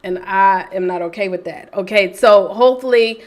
And I am not okay with that. Okay, so hopefully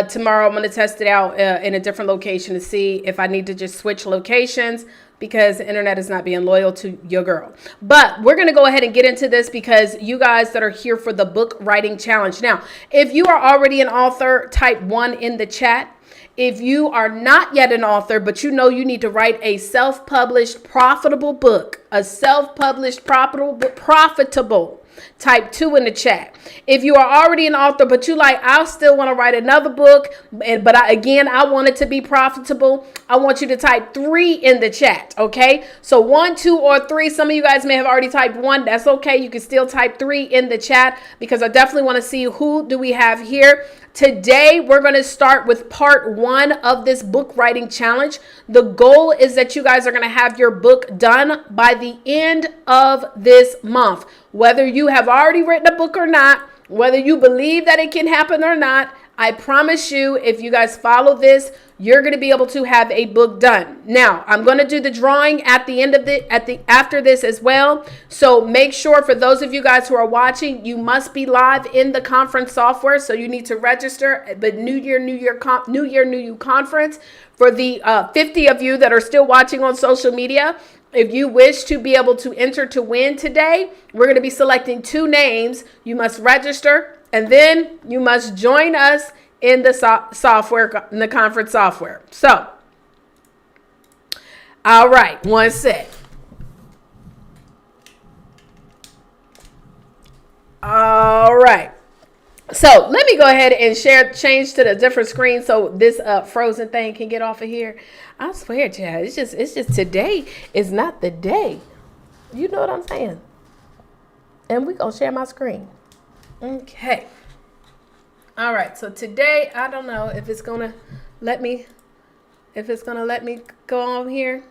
tomorrow I'm going to test it out in a different location to see if I need to just switch locations because the internet is not being loyal to your girl. But we're going to go ahead and get into this because you guys that are here for the book writing challenge. Now, if you are already an author, type 1 in the chat. If you are not yet an author, but you know you need to write a self-published profitable book, a self-published profitable, type 2 in the chat. If you are already an author, but you like, I still want to write another book, but I want it to be profitable, I want you to type 3 in the chat, okay? So 1, 2, or 3. Some of you guys may have already typed 1. That's okay. You can still type 3 in the chat because I definitely want to see who do we have here. Today, we're going to start with part 1 of this book writing challenge. The goal is that you guys are going to have your book done by the end of this month. Whether you have already written a book or not, whether you believe that it can happen or not, I promise you, if you guys follow this, you're going to be able to have a book done. Now, I'm going to do the drawing at the end of after this as well. So make sure for those of you guys who are watching, you must be live in the conference software. So you need to register. But New Year, New You conference for the 50 of you that are still watching on social media. If you wish to be able to enter to win today, we're going to be selecting 2 names. You must register and then you must join us in the software, in the conference software. So, all right, one sec. All right. So let me go ahead and change to the different screen so this frozen thing can get off of here. I swear, Chad, it's just today is not the day. You know what I'm saying? And we gonna share my screen. Okay. All right. So today, I don't know if it's gonna let me go on here.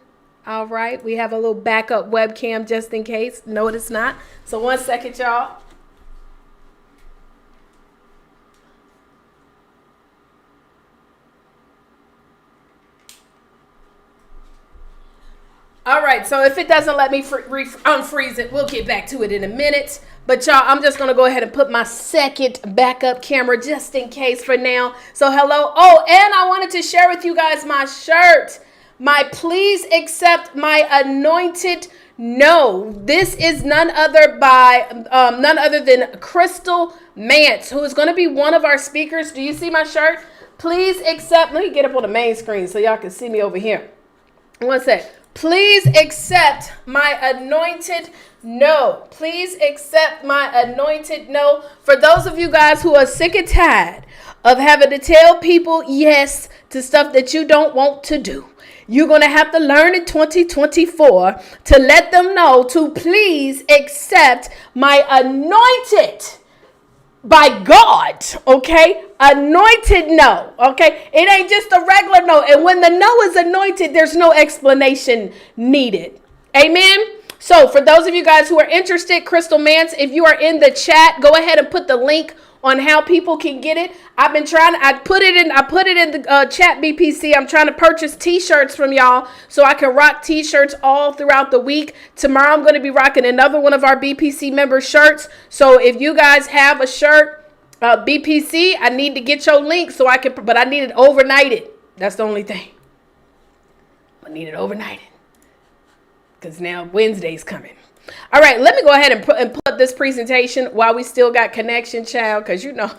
All right. We have a little backup webcam just in case. No, it's not. So 1 second, y'all. All right, so if it doesn't let me unfreeze it, we'll get back to it in a minute. But y'all, I'm just going to go ahead and put my second backup camera just in case for now. So hello. Oh, and I wanted to share with you guys my shirt. My Please Accept My Anointed No. This is none other than Crystal Mance, who is going to be one of our speakers. Do you see my shirt? Please accept. Let me get up on the main screen so y'all can see me over here. 1 sec. Please accept my anointed no. Please accept my anointed no. For those of you guys who are sick and tired of having to tell people yes to stuff that you don't want to do, you're going to have to learn in 2024 to let them know to please accept my anointed by God, okay? Anointed no, okay? It ain't just a regular no. And when the no is anointed, there's no explanation needed. Amen? So for those of you guys who are interested, Crystal Mance, if you are in the chat, go ahead and put the link on how people can get it. I put it in the chat BPC. I'm trying to purchase t-shirts from y'all so I can rock t-shirts all throughout the week. Tomorrow I'm going to be rocking another one of our BPC member shirts. So if you guys have a shirt, BPC, I need to get your link so I can, but I need it overnighted. That's the only thing. I need it overnighted because now Wednesday's coming. All right, let me go ahead and put up this presentation while we still got connection, child, because you know,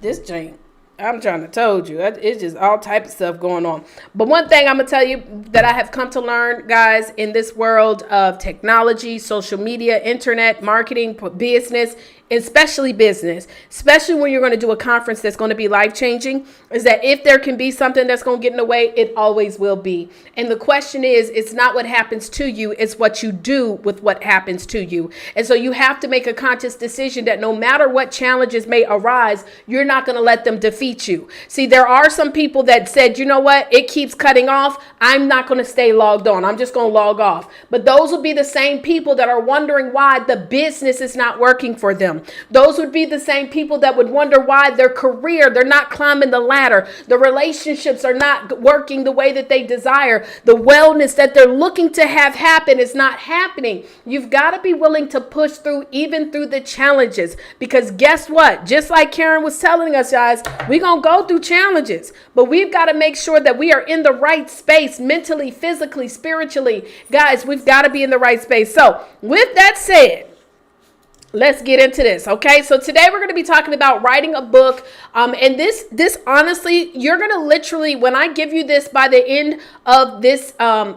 this joint, I'm trying to told you, it's just all type of stuff going on. But one thing I'm going to tell you that I have come to learn, guys, in this world of technology, social media, internet, marketing, business, especially when you're going to do a conference that's going to be life-changing, is that if there can be something that's going to get in the way, it always will be. And the question is, it's not what happens to you, it's what you do with what happens to you. And so you have to make a conscious decision that no matter what challenges may arise, you're not going to let them defeat defeat you. See, there are some people that said, you know what, it keeps cutting off. I'm not going to stay logged on. I'm just going to log off. But those would be the same people that are wondering why the business is not working for them. Those would be the same people that would wonder why their career, they're not climbing the ladder. The relationships are not working the way that they desire. The wellness that they're looking to have happen is not happening. You've got to be willing to push through, even through the challenges, because guess what? Just like Karen was telling us, guys, we're going to go through challenges, but we've got to make sure that we are in the right space mentally, physically, spiritually. Guys, we've got to be in the right space. So with that said, let's get into this. Okay. So today we're going to be talking about writing a book. And this honestly, you're going to literally, when I give you this by the end of this,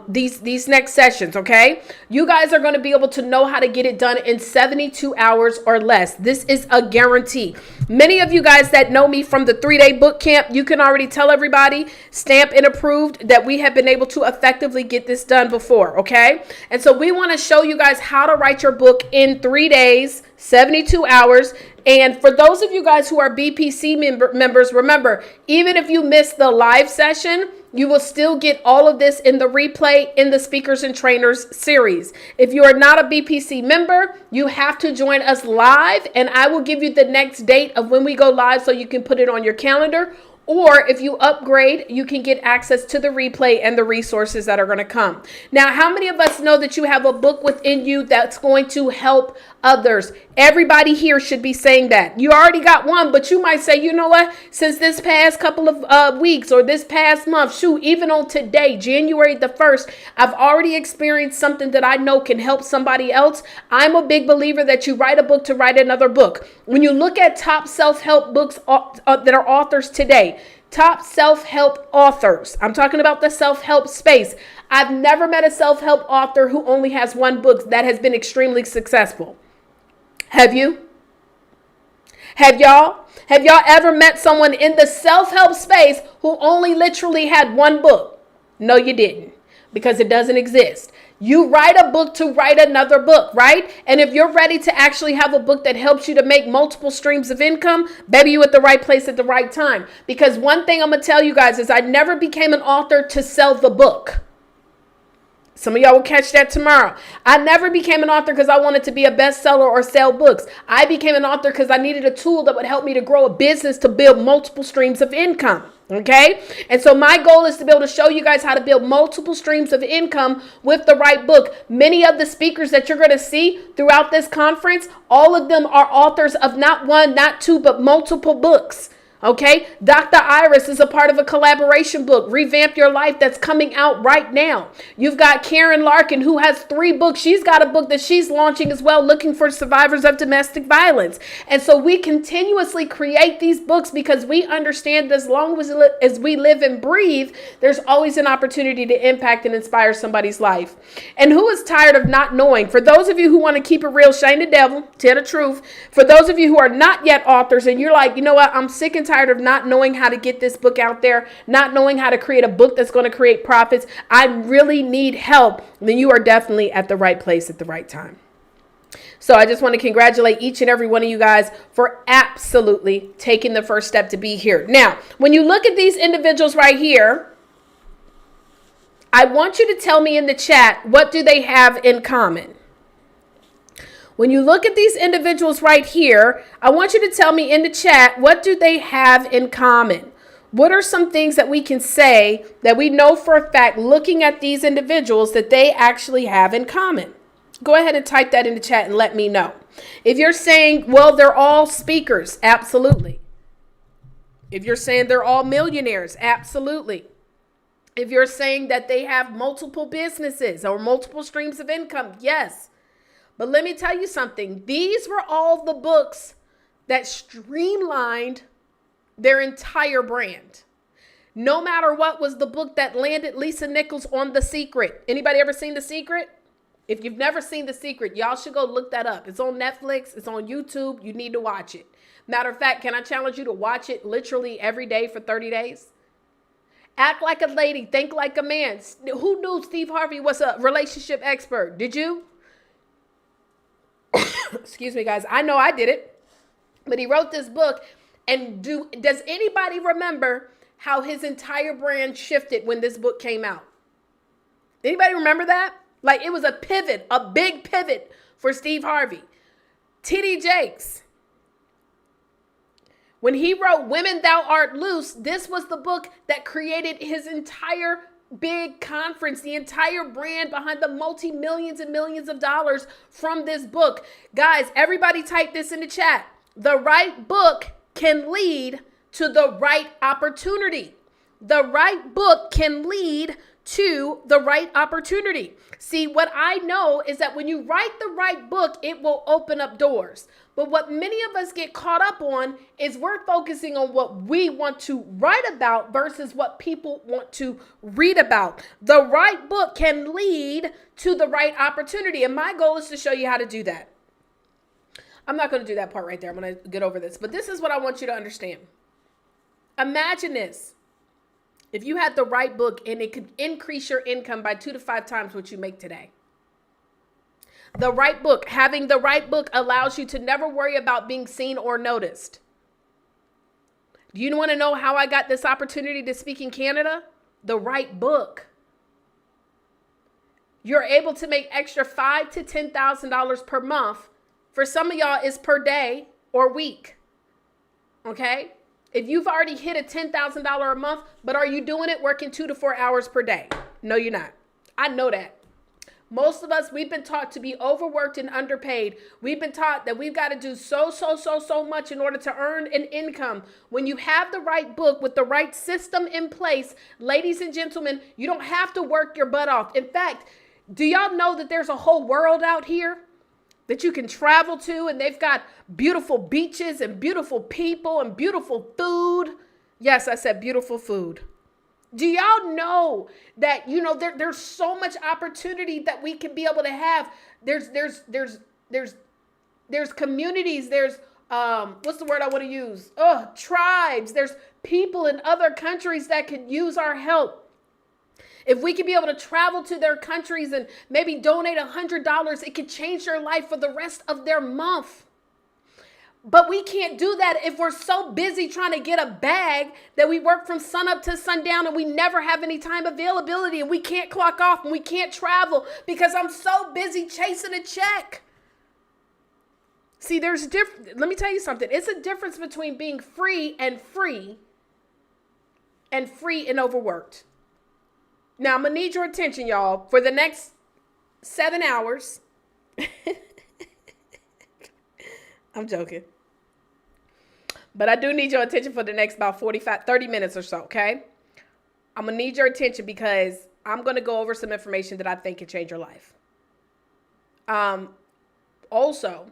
these next sessions, okay, you guys are going to be able to know how to get it done in 72 hours or less. This is a guarantee. Many of you guys that know me from the 3-day boot camp, you can already tell everybody, stamp and approved, that we have been able to effectively get this done before. Okay. And so we want to show you guys how to write your book in 3 days, 72 hours. And for those of you guys who are BPC members, remember, even if you miss the live session, you will still get all of this in the replay in the Speakers and Trainers series. If you are not a BPC member, you have to join us live, and I will give you the next date of when we go live so you can put it on your calendar. Or if you upgrade, you can get access to the replay and the resources that are going to come. Now, how many of us know that you have a book within you that's going to help others? Everybody here should be saying that. You already got one, but you might say, you know what? Since this past couple of weeks or this past month, shoot, even on today, January the 1st, I've already experienced something that I know can help somebody else. I'm a big believer that you write a book to write another book. When you look at top self-help books that are authors today, top self-help authors, I'm talking about the self-help space. I've never met a self-help author who only has one book that has been extremely successful. Have you? Have y'all ever met someone in the self-help space who only literally had one book? No, you didn't, because it doesn't exist. You write a book to write another book, right? And if you're ready to actually have a book that helps you to make multiple streams of income, baby, you at the right place at the right time. Because one thing I'm going to tell you guys is I never became an author to sell the book. Some of y'all will catch that tomorrow. I never became an author because I wanted to be a bestseller or sell books. I became an author because I needed a tool that would help me to grow a business to build multiple streams of income. Okay. And so my goal is to be able to show you guys how to build multiple streams of income with the right book. Many of the speakers that you're going to see throughout this conference, all of them are authors of not one, not two, but multiple books. Okay. Dr. Iris is a part of a collaboration book, Revamp Your Life, that's coming out right now. You've got Karen Larkin, who has 3 books. She's got a book that she's launching as well, looking for survivors of domestic violence. And so we continuously create these books because we understand that as long as we live and breathe, there's always an opportunity to impact and inspire somebody's life. And who is tired of not knowing? For those of you who want to keep it real, shame the devil, tell the truth. For those of you who are not yet authors and you're like, you know what, I'm sick and tired of not knowing how to get this book out there, not knowing how to create a book that's going to create profits, I really need help, then you are definitely at the right place at the right time. So I just want to congratulate each and every one of you guys for absolutely taking the first step to be here. Now, when you look at these individuals right here, I want you to tell me in the chat, what do they have in common? When you look at these individuals right here, I want you to tell me in the chat, what do they have in common? What are some things that we can say that we know for a fact, looking at these individuals, that they actually have in common? Go ahead and type that in the chat and let me know. If you're saying, well, they're all speakers, absolutely. If you're saying they're all millionaires, absolutely. If you're saying that they have multiple businesses or multiple streams of income, yes. But let me tell you something. These were all the books that streamlined their entire brand. No matter what was the book that landed Lisa Nichols on The Secret. Anybody ever seen The Secret? If you've never seen The Secret, y'all should go look that up. It's on Netflix. It's on YouTube. You need to watch it. Matter of fact, can I challenge you to watch it literally every day for 30 days? Act like a lady. Think like a man. Who knew Steve Harvey was a relationship expert? Did you? Excuse me, guys. I know I did it. But he wrote this book, And does anybody remember how his entire brand shifted when this book came out? Anybody remember that? Like, it was a pivot, a big pivot for Steve Harvey. T.D. Jakes, when he wrote Women Thou Art Loose, this was the book that created his entire big conference, the entire brand behind the multi-millions and millions of dollars from this book. Guys, everybody type this in the chat. The right book can lead to the right opportunity. The right book can lead to the right opportunity. See, what I know is that when you write the right book, it will open up doors. But what many of us get caught up on is we're focusing on what we want to write about versus what people want to read about. The right book can lead to the right opportunity. And my goal is to show you how to do that. I'm not going to do that part right there. I'm going to get over this. But this is what I want you to understand. Imagine this. If you had the right book and it could increase your income by 2 to 5 times what you make today. The right book, having the right book allows you to never worry about being seen or noticed. Do you want to know how I got this opportunity to speak in Canada? The right book. You're able to make extra $5,000 to $10,000 per month. For some of y'all, it's per day or week. Okay? If you've already hit a $10,000 a month, but are you doing it working 2 to 4 hours per day? No, you're not. I know that. Most of us, we've been taught to be overworked and underpaid. We've been taught that we've got to do so much in order to earn an income. When you have the right book with the right system in place, ladies and gentlemen, you don't have to work your butt off. In fact, do y'all know that there's a whole world out here that you can travel to, and they've got beautiful beaches and beautiful people and beautiful food? Yes, I said beautiful food. Do y'all know that, there's so much opportunity that we can be able to have? There's communities, there's, what's the word I want to use? Tribes. There's people in other countries that could use our help. If we could be able to travel to their countries and maybe donate $100, it could change their life for the rest of their month. But we can't do that if we're so busy trying to get a bag that we work from sunup to sundown and we never have any time availability and we can't clock off and we can't travel because I'm so busy chasing a check. See, let me tell you something. It's a difference between being free and overworked. Now, I'm going to need your attention, y'all, for the next 7 hours. I'm joking. But I do need your attention for the next about 30 minutes or so, okay? I'm going to need your attention because I'm going to go over some information that I think can change your life. Also,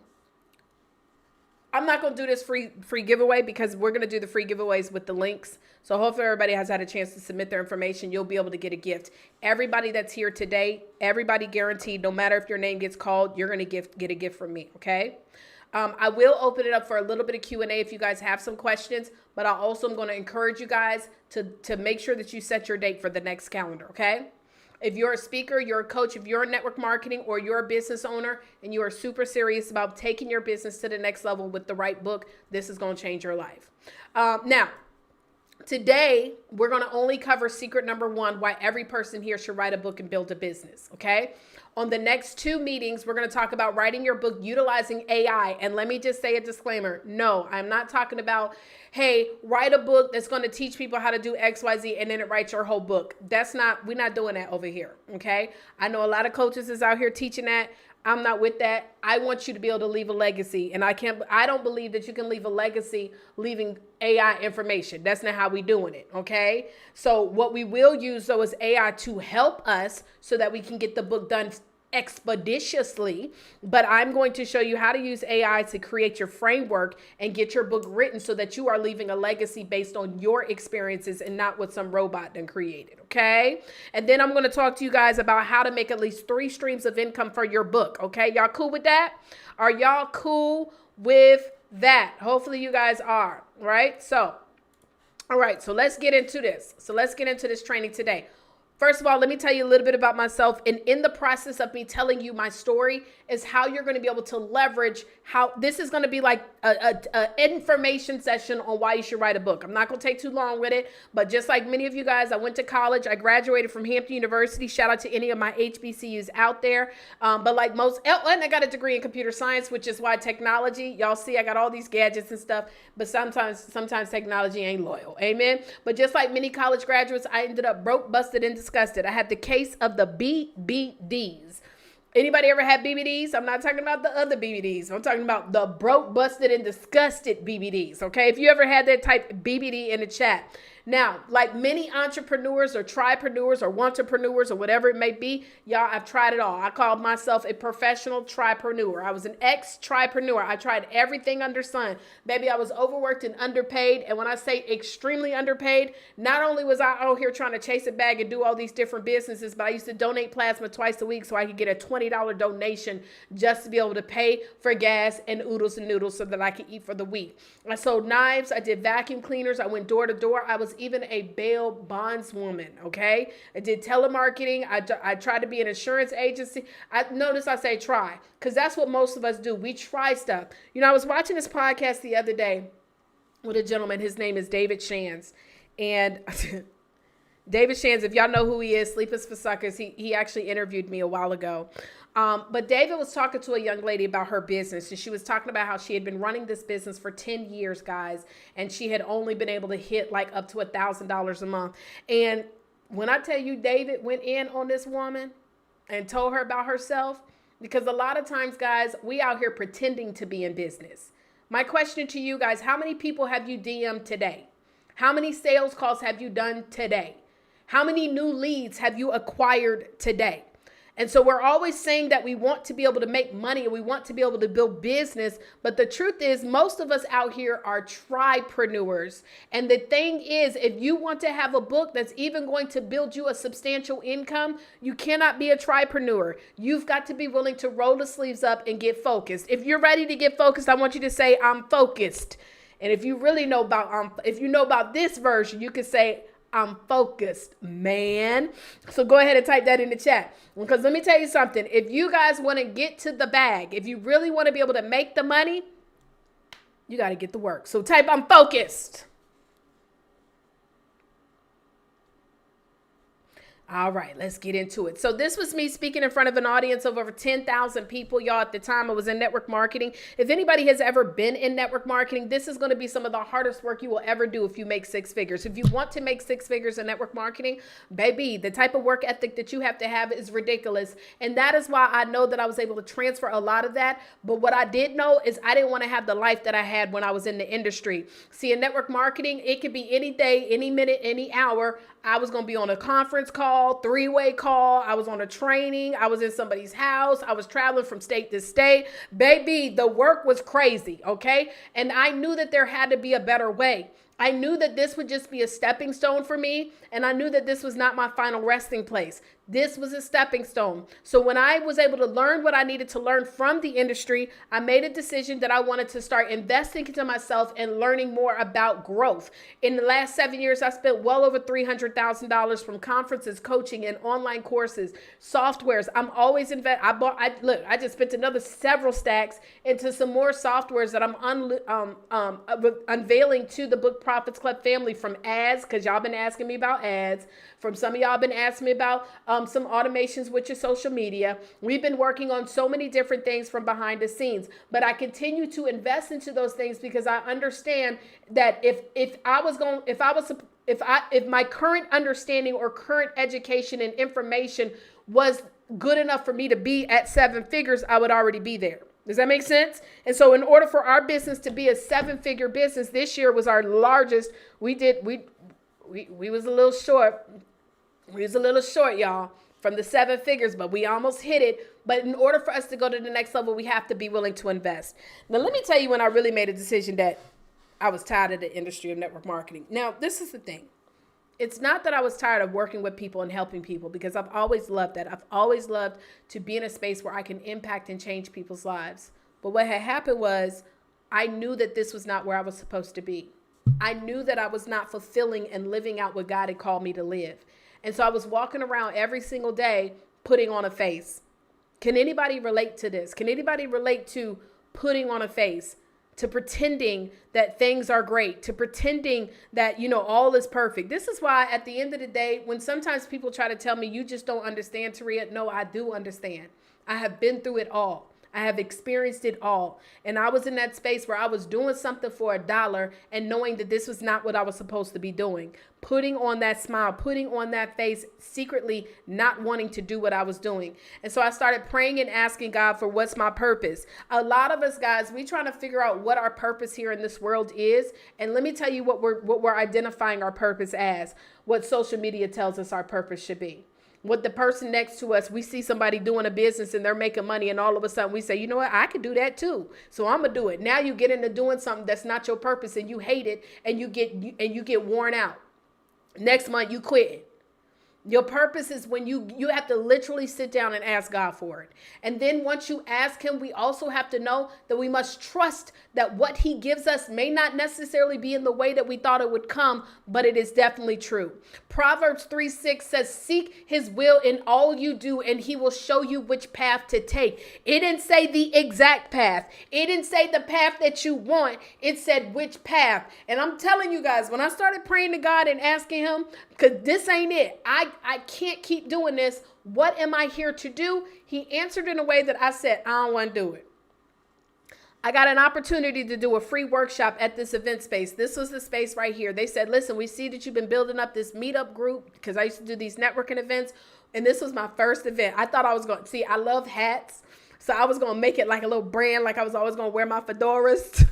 I'm not going to do this free giveaway because we're going to do the free giveaways with the links. So hopefully everybody has had a chance to submit their information. You'll be able to get a gift. Everybody that's here today, everybody guaranteed, no matter if your name gets called, you're going to get a gift from me, okay? I will open it up for a little bit of Q&A if you guys have some questions, but I also am going to encourage you guys to make sure that you set your date for the next calendar, okay? If you're a speaker, you're a coach, if you're in network marketing or you're a business owner and you are super serious about taking your business to the next level with the right book, this is going to change your life. Now, today, we're going to only cover secret number 1, why every person here should write a book and build a business, okay? On the next 2 meetings, we're going to talk about writing your book utilizing AI. And let me just say a disclaimer. No, I'm not talking about, hey, write a book that's going to teach people how to do XYZ and then it writes your whole book. We're not doing that over here, okay? I know a lot of coaches is out here teaching that. I'm not with that. I want you to be able to leave a legacy. And I don't believe that you can leave a legacy leaving AI information. That's not how we doing it. Okay. So what we will use though is AI to help us so that we can get the book done expeditiously, but I'm going to show you how to use AI to create your framework and get your book written so that you are leaving a legacy based on your experiences and not what some robot done created, okay? And then I'm going to talk to you guys about how to make at least 3 streams of income for your book, okay? Y'all cool with that? Are y'all cool with that? Hopefully you guys are, right? So, all right, so let's get into this. So let's get into this training today. First of all, let me tell you a little bit about myself. And in the process of me telling you my story is how you're going to be able to leverage how this is going to be like a information session on why you should write a book. I'm not going to take too long with it, but just like many of you guys, I went to college. I graduated from Hampton University. Shout out to any of my HBCUs out there. But like most, and I got a degree in computer science, which is why technology, y'all see, I got all these gadgets and stuff, but sometimes technology ain't loyal. Amen. But just like many college graduates, I ended up broke, busted, and disgusted. I had the case of the BBDs. Anybody ever had BBDs? I'm not talking about the other BBDs. I'm talking about the broke, busted, and disgusted BBDs. Okay. If you ever had that, type BBD in the chat. Now, like many entrepreneurs or tripreneurs or wantrepreneurs or whatever it may be, y'all, I've tried it all. I called myself a professional tripreneur. I was an ex-tripreneur. I tried everything under sun. Baby, I was overworked and underpaid. And when I say extremely underpaid, not only was I out here trying to chase a bag and do all these different businesses, but I used to donate plasma twice a week so I could get a $20 donation just to be able to pay for gas and oodles and noodles so that I could eat for the week. I sold knives. I did vacuum cleaners. I went door to door. I was even a bail bondswoman. Okay. I did telemarketing. I tried to be an insurance agency. I say try, because that's what most of us do. We try stuff. You know, I was watching this podcast the other day with a gentleman. His name is David Shands. And David Shands, if y'all know who he is, Sleep is for Suckers, he actually interviewed me a while ago. But David was talking to a young lady about her business, and she was talking about how she had been running this business for 10 years, guys, and she had only been able to hit like up to $1,000 a month. And when I tell you David went in on this woman and told her about herself, because a lot of times, guys, we out here pretending to be in business. My question to you guys, how many people have you DM'd today? How many sales calls have you done today? How many new leads have you acquired today? And so we're always saying that we want to be able to make money and we want to be able to build business. But the truth is, most of us out here are tripreneurs. And the thing is, if you want to have a book that's even going to build you a substantial income, you cannot be a tripreneur. You've got to be willing to roll the sleeves up and get focused. If you're ready to get focused, I want you to say, I'm focused. And if you really know about, if you know about this version, you can say, I'm focused, man. So go ahead and type that in the chat. Because let me tell you something. If you guys want to get to the bag, if you really want to be able to make the money, you got to get to work. So type I'm focused. All right, let's get into it. So this was me speaking in front of an audience of over 10,000 people. Y'all, at the time I was in network marketing. If anybody has ever been in network marketing, this is going to be some of the hardest work you will ever do if you make six figures. If you want to make six figures in network marketing, baby, the type of work ethic that you have to have is ridiculous. And that is why I know that I was able to transfer a lot of that. But what I did know is I didn't want to have the life that I had when I was in the industry. See, in network marketing, it could be any day, any minute, any hour. I was going to be on a conference call, three-way call. I was on a training. I was in somebody's house. I was traveling from state to state. Baby, the work was crazy, okay? And I knew that there had to be a better way. I knew that this would just be a stepping stone for me, and I knew that this was not my final resting place. This was a stepping stone. So when I was able to learn what I needed to learn from the industry, I made a decision that I wanted to start investing into myself and learning more about growth. In the last 7 years, I spent well over $300,000 from conferences, coaching, and online courses, softwares. I'm always I just spent another several stacks into some more softwares that I'm unveiling to the Book Profits Club family, from ads, because y'all been asking me about ads. From some of y'all been asking me about some automations with your social media. We've been working on so many different things from behind the scenes, but I continue to invest into those things because I understand that if my current understanding or current education and information was good enough for me to be at seven figures, I would already be there. Does that make sense? And so in order for our business to be a seven-figure business, this year was our largest. We was a little short. We was a little short, y'all, from the seven figures, but we almost hit it. But in order for us to go to the next level, we have to be willing to invest. Now, let me tell you when I really made a decision that I was tired of the industry of network marketing. Now, this is the thing. It's not that I was tired of working with people and helping people, because I've always loved that. I've always loved to be in a space where I can impact and change people's lives. But what had happened was I knew that this was not where I was supposed to be. I knew that I was not fulfilling and living out what God had called me to live. And so I was walking around every single day putting on a face. Can anybody relate to this? Can anybody relate to putting on a face, to pretending that things are great, to pretending that, all is perfect? This is why at the end of the day, when sometimes people try to tell me, you just don't understand, Taria, no, I do understand. I have been through it all. I have experienced it all. And I was in that space where I was doing something for $1 and knowing that this was not what I was supposed to be doing. Putting on that smile, putting on that face, secretly not wanting to do what I was doing. And so I started praying and asking God for what's my purpose. A lot of us guys, we trying to figure out what our purpose here in this world is. And let me tell you what we're identifying our purpose as, what social media tells us our purpose should be. What the person next to us, we see somebody doing a business and they're making money, and all of a sudden we say, you know what, I could do that too. So I'm gonna do it. Now you get into doing something that's not your purpose and you hate it, and you get worn out. Next month you quit. Your purpose is when you have to literally sit down and ask God for it. And then once you ask him, we also have to know that we must trust that what he gives us may not necessarily be in the way that we thought it would come, but it is definitely true. Proverbs 3:6 says, seek his will in all you do, and he will show you which path to take. It didn't say the exact path. It didn't say the path that you want. It said which path. And I'm telling you guys, when I started praying to God and asking him, because this ain't it, I can't keep doing this. What am I here to do? He answered in a way that I said, I don't want to do it. I got an opportunity to do a free workshop at this event space. This was the space right here. They said, listen, we see that you've been building up this meetup group, because I used to do these networking events. And this was my first event. I thought I was going to see, I love hats. So I was going to make it like a little brand, like I was always going to wear my fedoras.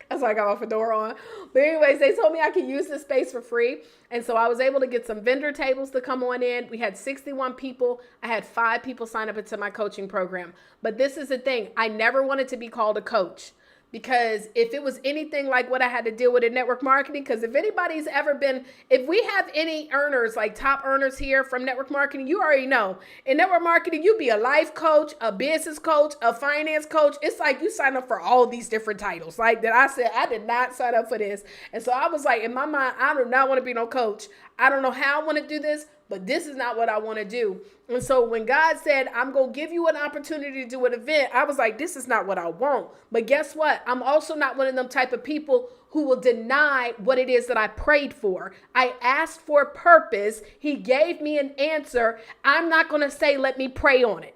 That's why I got my fedora on. But anyways, they told me I could use this space for free. And so I was able to get some vendor tables to come on in. We had 61 people. I had 5 people sign up into my coaching program. But this is the thing. I never wanted to be called a coach. Because if it was anything like what I had to deal with in network marketing, because if anybody's ever been, if we have any earners, like top earners here from network marketing, you already know. In network marketing, you be a life coach, a business coach, a finance coach. It's like you sign up for all these different titles. Like that, I said, I did not sign up for this. And so I was like, in my mind, I do not want to be no coach. I don't know how I want to do this, but this is not what I want to do. And so when God said, I'm going to give you an opportunity to do an event, I was like, this is not what I want. But guess what? I'm also not one of them type of people who will deny what it is that I prayed for. I asked for a purpose. He gave me an answer. I'm not going to say, let me pray on it.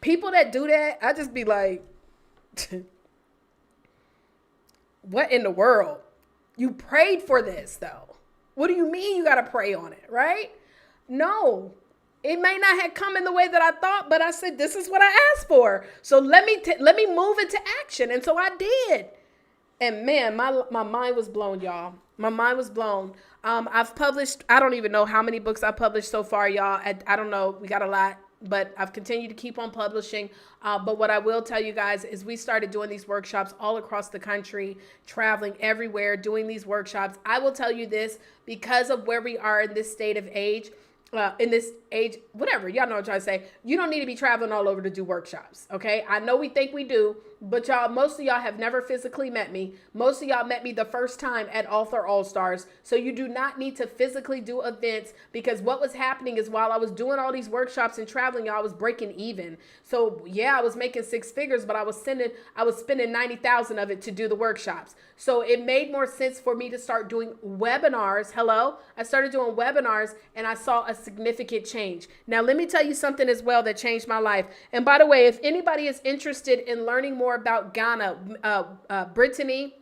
People that do that, I just be like, what in the world? You prayed for this though. What do you mean you got to pray on it, right? No, it may not have come in the way that I thought, but I said, this is what I asked for. So let me move into action. And so I did. And man, my mind was blown, y'all. My mind was blown. I've published, I don't even know how many books I've published so far, y'all. I don't know. We got a lot, but I've continued to keep on publishing. But what I will tell you guys is we started doing these workshops all across the country, traveling everywhere, doing these workshops. I will tell you this, because of where we are in this state of age, whatever, y'all know what I'm trying to say. You don't need to be traveling all over to do workshops, okay? I know we think we do, but y'all, most of y'all have never physically met me. Most of y'all met me the first time at Author All Stars. So you do not need to physically do events, because what was happening is while I was doing all these workshops and traveling, y'all, I was breaking even. So yeah, I was making 6 figures, but I was spending 90,000 of it to do the workshops. So it made more sense for me to start doing webinars. Hello? I started doing webinars and I saw a significant change. Now, let me tell you something as well that changed my life. And by the way, if anybody is interested in learning more about Ghana, Brittany,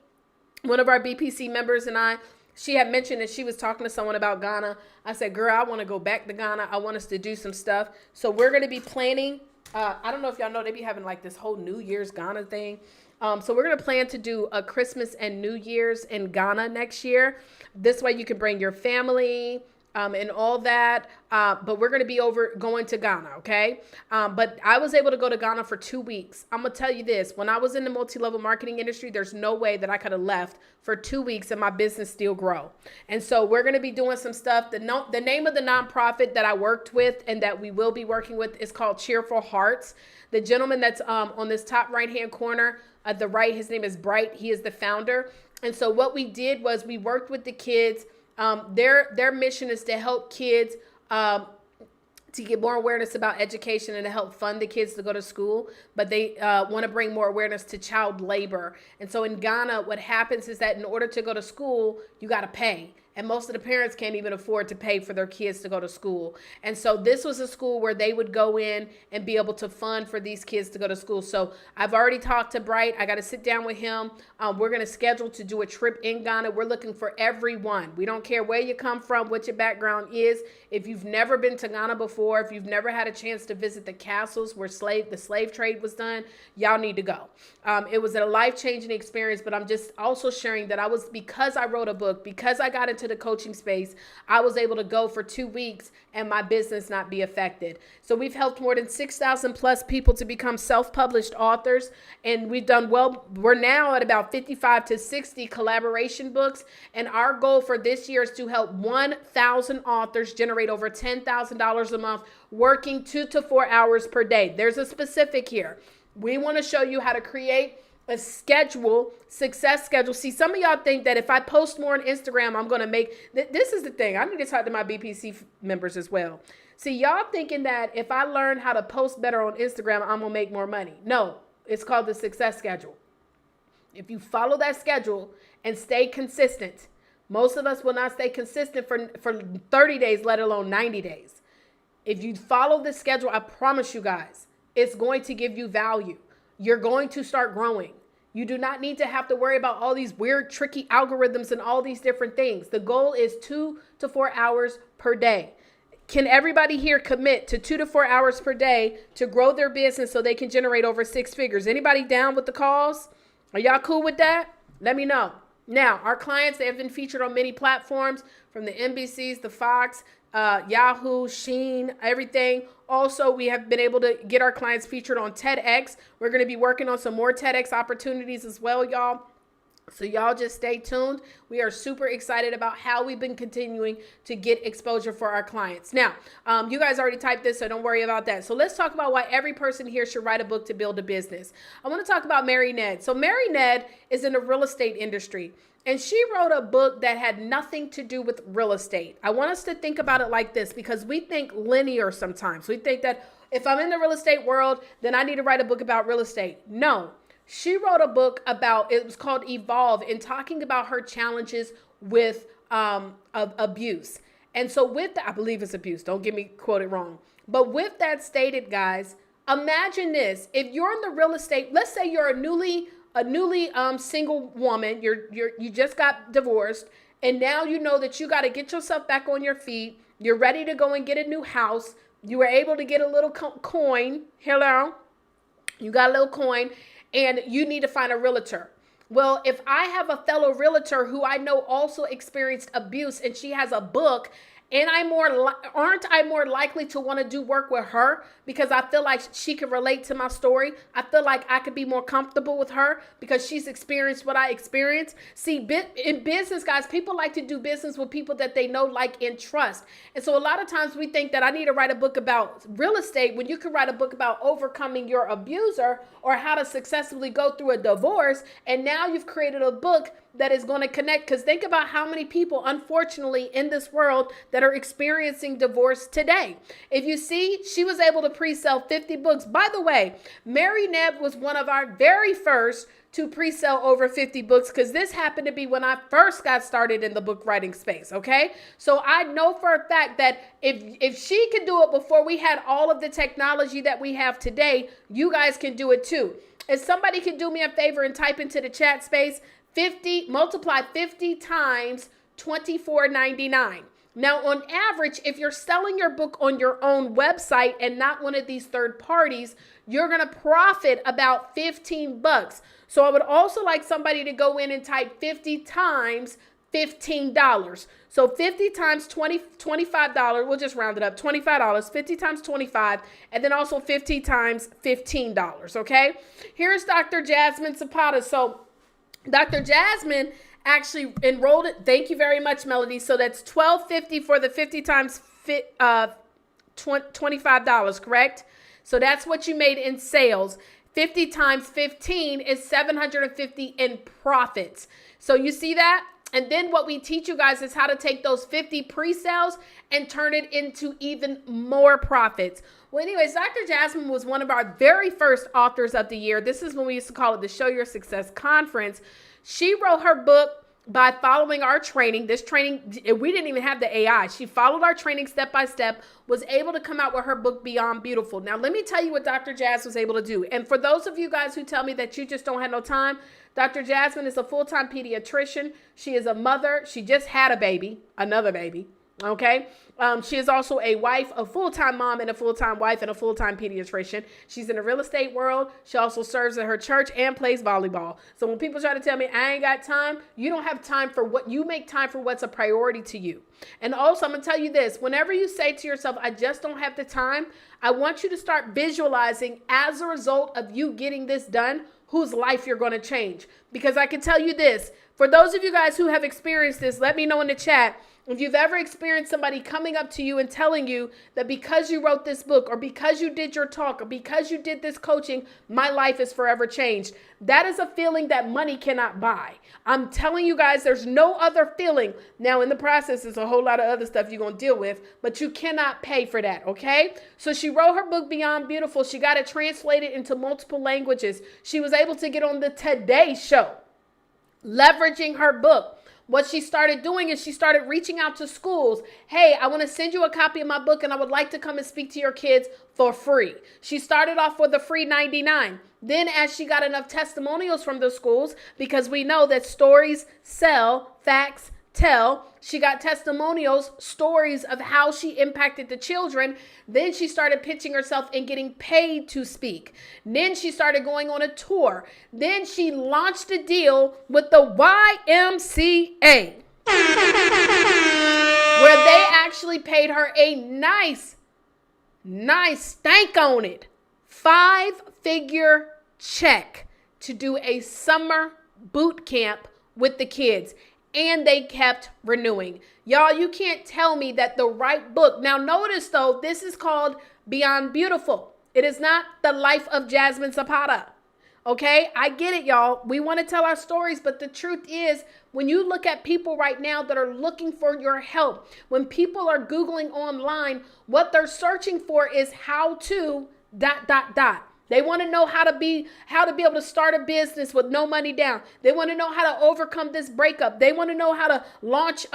one of our BPC members, and she had mentioned that she was talking to someone about Ghana. I said, girl, I want to go back to Ghana. I want us to do some stuff. So we're going to be planning. I don't know if y'all know, they be having like this whole New Year's Ghana thing. So we're going to plan to do a Christmas and New Year's in Ghana next year. This way you can bring your family, and all that. But we're going to be going to Ghana. Okay. But I was able to go to Ghana for 2 weeks. I'm going to tell you this, when I was in the multi-level marketing industry, there's no way that I could have left for 2 weeks and my business still grow. And so we're going to be doing some stuff. The name of the nonprofit that I worked with and that we will be working with is called Cheerful Hearts. The gentleman that's on this top right-hand corner at the right, his name is Bright. He is the founder. And so what we did was we worked with the kids. Their mission is to help kids to get more awareness about education and to help fund the kids to go to school, but they want to bring more awareness to child labor. And so in Ghana, what happens is that in order to go to school, you got to pay. And most of the parents can't even afford to pay for their kids to go to school. And so this was a school where they would go in and be able to fund for these kids to go to school. So I've already talked to Bright. I got to sit down with him. We're going to schedule to do a trip in Ghana. We're looking for everyone. We don't care where you come from, what your background is. If you've never been to Ghana before, if you've never had a chance to visit the castles where the slave trade was done, y'all need to go. It was a life-changing experience, but I'm just also sharing that because I wrote a book, because I got into the coaching space, I was able to go for 2 weeks and my business not be affected. So we've helped more than 6,000 plus people to become self-published authors, and we've done well. We're now at about 55 to 60 collaboration books, and our goal for this year is to help 1,000 authors generate over $10,000 a month working 2 to 4 hours per day. There's a specific here. We want to show you how to create a success schedule. See, some of y'all think that if I post more on Instagram, I'm going to make, this is the thing. I need to talk to my BPC members as well. See, y'all thinking that if I learn how to post better on Instagram, I'm going to make more money. No, it's called the success schedule. If you follow that schedule and stay consistent, most of us will not stay consistent for 30 days, let alone 90 days. If you follow the schedule, I promise you guys, it's going to give you value. You're going to start growing. You do not need to have to worry about all these weird, tricky algorithms and all these different things. The goal is 2 to 4 hours per day. Can everybody here commit to 2 to 4 hours per day to grow their business so they can generate over 6 figures? Anybody down with the cause? Are y'all cool with that? Let me know. Now, our clients, they have been featured on many platforms, from the NBCs, the Fox, Yahoo, Sheen, everything. Also, we have been able to get our clients featured on TEDx. We're going to be working on some more TEDx opportunities as well, y'all. So y'all just stay tuned. We are super excited about how we've been continuing to get exposure for our clients. Now, you guys already typed this, so don't worry about that. So let's talk about why every person here should write a book to build a business. I want to talk about Mary Ned. So Mary Ned is in the real estate industry, and she wrote a book that had nothing to do with real estate. I want us to think about it like this, because we think linear sometimes. We think that if I'm in the real estate world, then I need to write a book about real estate. No. She wrote a book about, it was called Evolve, and talking about her challenges with abuse. And so with that, I believe it's abuse. Don't get me quoted wrong. But with that stated, guys, imagine this. If you're in the real estate, let's say you're a newly single woman, you just got divorced, and now you know that you got to get yourself back on your feet. You're ready to go and get a new house. You were able to get a little coin. Hello. You got a little coin. And you need to find a realtor. Well, if I have a fellow realtor who I know also experienced abuse, and she has a book, and aren't I more likely to want to do work with her because I feel like she can relate to my story? I feel like I could be more comfortable with her because she's experienced what I experienced. See, in business, guys, people like to do business with people that they know, like, and trust. And so a lot of times we think that I need to write a book about real estate when you can write a book about overcoming your abuser or how to successfully go through a divorce. And now you've created a book that is going to connect, because think about how many people, unfortunately, in this world that are experiencing divorce today. If you see, she was able to pre-sell 50 books. By the way, Mary Neb was one of our very first to pre-sell over 50 books, because this happened to be when I first got started in the book writing space, okay? So I know for a fact that if she could do it before we had all of the technology that we have today, you guys can do it too. If somebody can do me a favor and type into the chat space, multiply 50 times $24.99. Now, on average, if you're selling your book on your own website and not one of these third parties, you're going to profit about 15 bucks. So I would also like somebody to go in and type 50 times $15. So 50 times $25, we'll just round it up, $25, 50 times 25, and then also 50 times $15, okay? Here's Dr. Jasmine Zapata. So Dr. Jasmine actually enrolled it. Thank you very much, Melody. So that's $12.50 for the 50 times $25, correct? So that's what you made in sales. 50 times 15 is $750 in profits. So you see that? And then what we teach you guys is how to take those 50 pre-sales and turn it into even more profits. Well, anyways, Dr. Jasmine was one of our very first authors of the year. This is when we used to call it the Show Your Success Conference. She wrote her book by following our training. This training, we didn't even have the AI. She followed our training step by step, was able to come out with her book, Beyond Beautiful. Now, let me tell you what Dr. Jazz was able to do. And for those of you guys who tell me that you just don't have no time, Dr. Jasmine is a full-time pediatrician. She is a mother. She just had a baby, another baby. Okay. She is also a wife, a full-time mom and a full-time wife and a full-time pediatrician. She's in the real estate world. She also serves at her church and plays volleyball. So when people try to tell me I ain't got time, you don't have time for what you make time for what's a priority to you. And also I'm going to tell you this, whenever you say to yourself, I just don't have the time, I want you to start visualizing as a result of you getting this done, whose life you're going to change. Because I can tell you this, for those of you guys who have experienced this, let me know in the chat. If you've ever experienced somebody coming up to you and telling you that because you wrote this book or because you did your talk or because you did this coaching, my life is forever changed. That is a feeling that money cannot buy. I'm telling you guys, there's no other feeling. Now in the process, there's a whole lot of other stuff you're going to deal with, but you cannot pay for that. Okay. So she wrote her book, Beyond Beautiful. She got it translated into multiple languages. She was able to get on the Today Show, leveraging her book. What she started doing is she started reaching out to schools. Hey, I want to send you a copy of my book and I would like to come and speak to your kids for free. She started off with a free 99. Then as she got enough testimonials from the schools, because we know that stories sell, facts tell, she got testimonials, stories of how she impacted the children. Then she started pitching herself and getting paid to speak. Then she started going on a tour. Then she launched a deal with the YMCA, where they actually paid her a nice stank on it, 5-figure check to do a summer boot camp with the kids. And they kept renewing. Y'all, you can't tell me that the right book. Now notice though, this is called Beyond Beautiful. It is not The Life of Jasmine Zapata. Okay, I get it, y'all. We want to tell our stories, but the truth is, when you look at people right now that are looking for your help, when people are Googling online, what they're searching for is how to ... They want to know how to be able to start a business with no money down. They want to know how to overcome this breakup. They want to know how to launch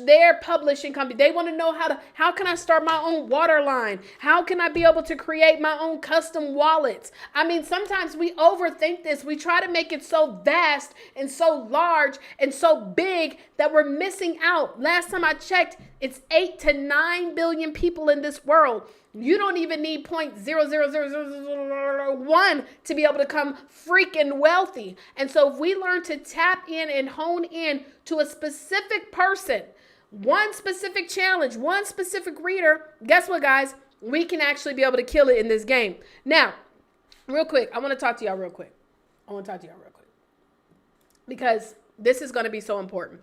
their publishing company. They want to know how can I start my own water line? How can I be able to create my own custom wallets? I mean, sometimes we overthink this. We try to make it so vast and so large and so big that we're missing out. Last time I checked, it's 8 to 9 billion people in this world. You don't even need 0.00001 to be able to become freaking wealthy. And so if we learn to tap in and hone in to a specific person, one specific challenge, one specific reader, guess what, guys? We can actually be able to kill it in this game. Now, real quick, I want to talk to y'all real quick. Because this is going to be so important.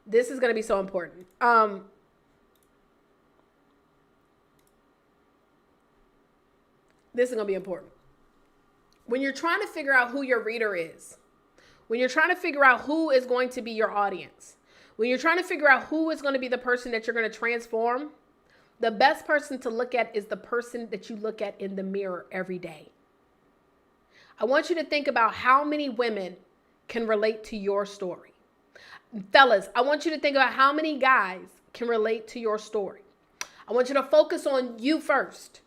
This is going to be so important. This is going to be important. When you're trying to figure out who your reader is, when you're trying to figure out who is going to be your audience, when you're trying to figure out who is going to be the person that you're going to transform, the best person to look at is the person that you look at in the mirror every day. I want you to think about how many women can relate to your story. Fellas, I want you to think about how many guys can relate to your story. I want you to focus on you first.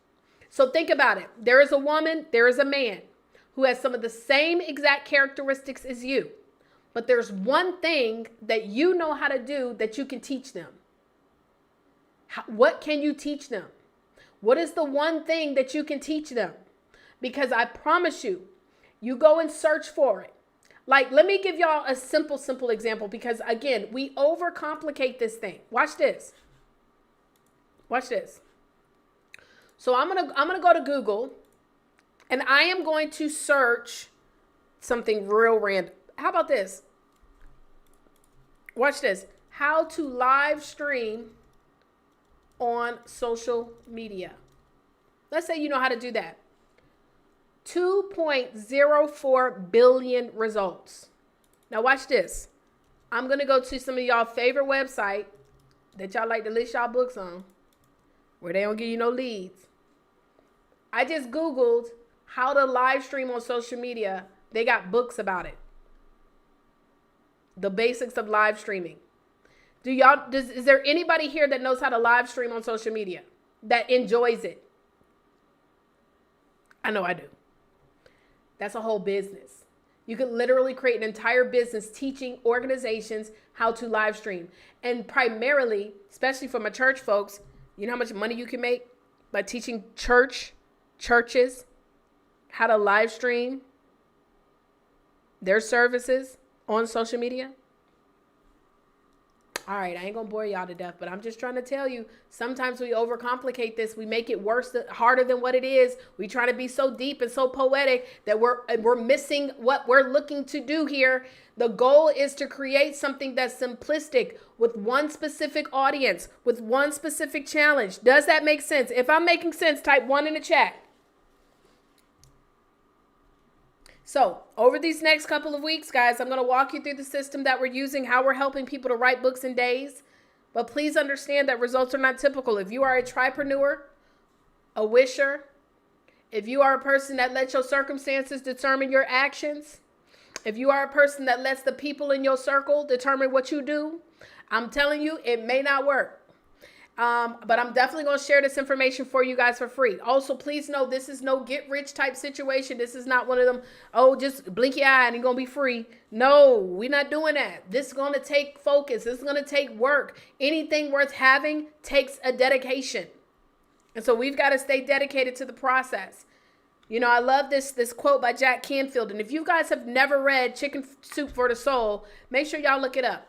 So think about it. There is a woman, there is a man who has some of the same exact characteristics as you. But there's one thing that you know how to do that you can teach them. What can you teach them? What is the one thing that you can teach them? Because I promise you, you go and search for it. Like, let me give y'all a simple example because, again, we overcomplicate this thing. Watch this. Watch this. So I'm gonna go to Google and I am going to search something real random. How about this? Watch this. How to live stream on social media. Let's say you know how to do that. 2.04 billion results. Now watch this. I'm going to go to some of y'all favorite website that y'all like to list y'all books on, where they don't give you no leads. I just Googled how to live stream on social media. They got books about it. The basics of live streaming. Is there anybody here that knows how to live stream on social media, that enjoys it? I know I do. That's a whole business. You could literally create an entire business teaching organizations how to live stream. And primarily, especially for my church folks, you know how much money you can make by teaching churches how to live stream their services on social media? All right, I ain't gonna bore y'all to death, but I'm just trying to tell you, sometimes we overcomplicate this. We make it worse, harder than what it is. We try to be so deep and so poetic that we're missing what we're looking to do here. The goal is to create something that's simplistic with one specific audience, with one specific challenge. Does that make sense? If I'm making sense, type 1 in the chat. So over these next couple of weeks, guys, I'm going to walk you through the system that we're using, how we're helping people to write books in days. But please understand that results are not typical. If you are a tripreneur, a wisher, if you are a person that lets your circumstances determine your actions, if you are a person that lets the people in your circle determine what you do, I'm telling you, it may not work. But I'm definitely going to share this information for you guys for free. Also, please know this is no get rich type situation. This is not one of them, oh, just blink your eye and you're going to be free. No, we're not doing that. This is going to take focus. This is going to take work. Anything worth having takes a dedication. And so we've got to stay dedicated to the process. You know, I love this quote by Jack Canfield. And if you guys have never read Chicken Soup for the Soul, make sure y'all look it up.